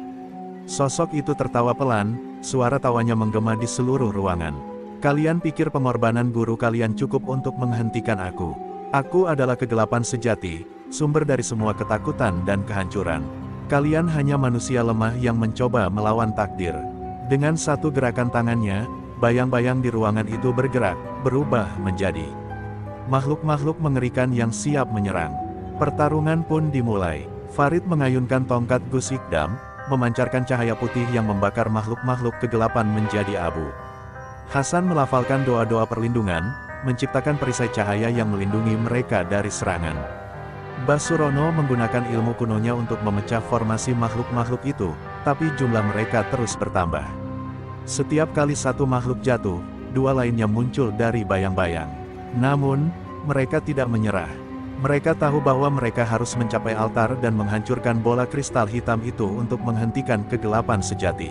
Speaker 1: Sosok itu tertawa pelan, suara tawanya menggema di seluruh ruangan. "Kalian pikir pengorbanan guru kalian cukup untuk menghentikan aku? Aku adalah kegelapan sejati, sumber dari semua ketakutan dan kehancuran. Kalian hanya manusia lemah yang mencoba melawan takdir." Dengan satu gerakan tangannya, bayang-bayang di ruangan itu bergerak, berubah menjadi makhluk-makhluk mengerikan yang siap menyerang. Pertarungan pun dimulai. Farid mengayunkan tongkat Gus Ikdam, memancarkan cahaya putih yang membakar makhluk-makhluk kegelapan menjadi abu. Hasan melafalkan doa-doa perlindungan, menciptakan perisai cahaya yang melindungi mereka dari serangan. Mbah Surono menggunakan ilmu kunonya untuk memecah formasi makhluk-makhluk itu, tapi jumlah mereka terus bertambah. Setiap kali satu makhluk jatuh, dua lainnya muncul dari bayang-bayang. Namun, mereka tidak menyerah. Mereka tahu bahwa mereka harus mencapai altar dan menghancurkan bola kristal hitam itu untuk menghentikan kegelapan sejati.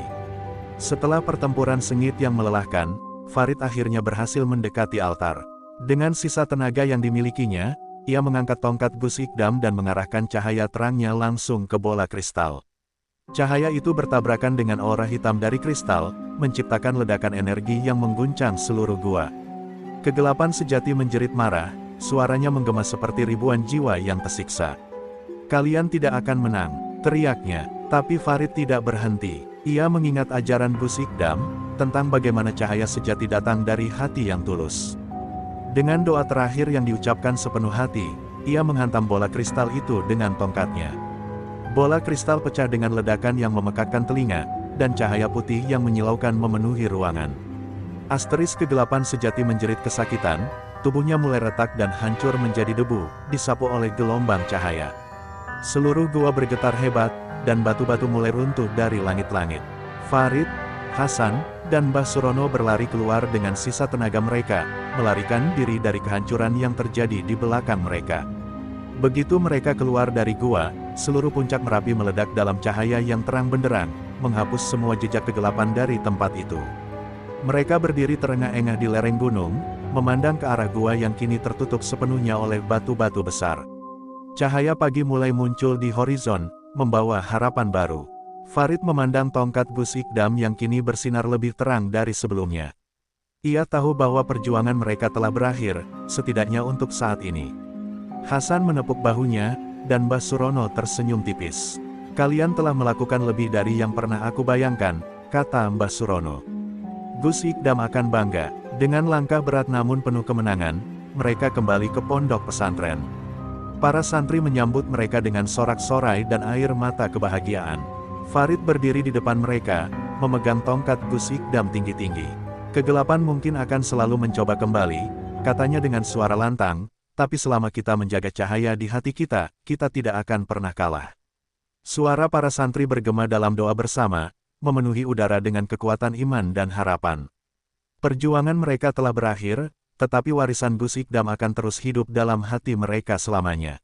Speaker 1: Setelah pertempuran sengit yang melelahkan, Farid akhirnya berhasil mendekati altar. Dengan sisa tenaga yang dimilikinya, ia mengangkat tongkat Gus Ikdam dan mengarahkan cahaya terangnya langsung ke bola kristal. Cahaya itu bertabrakan dengan aura hitam dari kristal, menciptakan ledakan energi yang mengguncang seluruh gua. Kegelapan sejati menjerit marah, suaranya menggema seperti ribuan jiwa yang tersiksa. "Kalian tidak akan menang," teriaknya. Tapi Farid tidak berhenti. Ia mengingat ajaran Gus Ikdam, tentang bagaimana cahaya sejati datang dari hati yang tulus. Dengan doa terakhir yang diucapkan sepenuh hati, ia menghantam bola kristal itu dengan tongkatnya. Bola kristal pecah dengan ledakan yang memekakkan telinga, dan cahaya putih yang menyilaukan memenuhi ruangan. Asteris kegelapan sejati menjerit kesakitan, tubuhnya mulai retak dan hancur menjadi debu, disapu oleh gelombang cahaya. Seluruh gua bergetar hebat, dan batu-batu mulai runtuh dari langit-langit. Farid, Hasan, dan Mbah Surono berlari keluar dengan sisa tenaga mereka, melarikan diri dari kehancuran yang terjadi di belakang mereka. Begitu mereka keluar dari gua, seluruh puncak Merapi meledak dalam cahaya yang terang benderang, menghapus semua jejak kegelapan dari tempat itu. Mereka berdiri terengah-engah di lereng gunung, memandang ke arah gua yang kini tertutup sepenuhnya oleh batu-batu besar. Cahaya pagi mulai muncul di horizon, membawa harapan baru. Farid memandang tongkat Gus Ikdam yang kini bersinar lebih terang dari sebelumnya. Ia tahu bahwa perjuangan mereka telah berakhir, setidaknya untuk saat ini. Hasan menepuk bahunya, dan Mbah Surono tersenyum tipis. Kalian telah melakukan lebih dari yang pernah aku bayangkan, kata Mbah Surono. Gus Ikdam akan bangga. Dengan langkah berat namun penuh kemenangan, mereka kembali ke pondok pesantren. Para santri menyambut mereka dengan sorak-sorai dan air mata kebahagiaan. Farid berdiri di depan mereka, memegang tongkat Gus Ikdam tinggi-tinggi. Kegelapan mungkin akan selalu mencoba kembali, katanya dengan suara lantang, tapi selama kita menjaga cahaya di hati kita, kita tidak akan pernah kalah. Suara para santri bergema dalam doa bersama, memenuhi udara dengan kekuatan iman dan harapan. Perjuangan mereka telah berakhir, tetapi warisan Gus Ikdam akan terus hidup dalam hati mereka selamanya.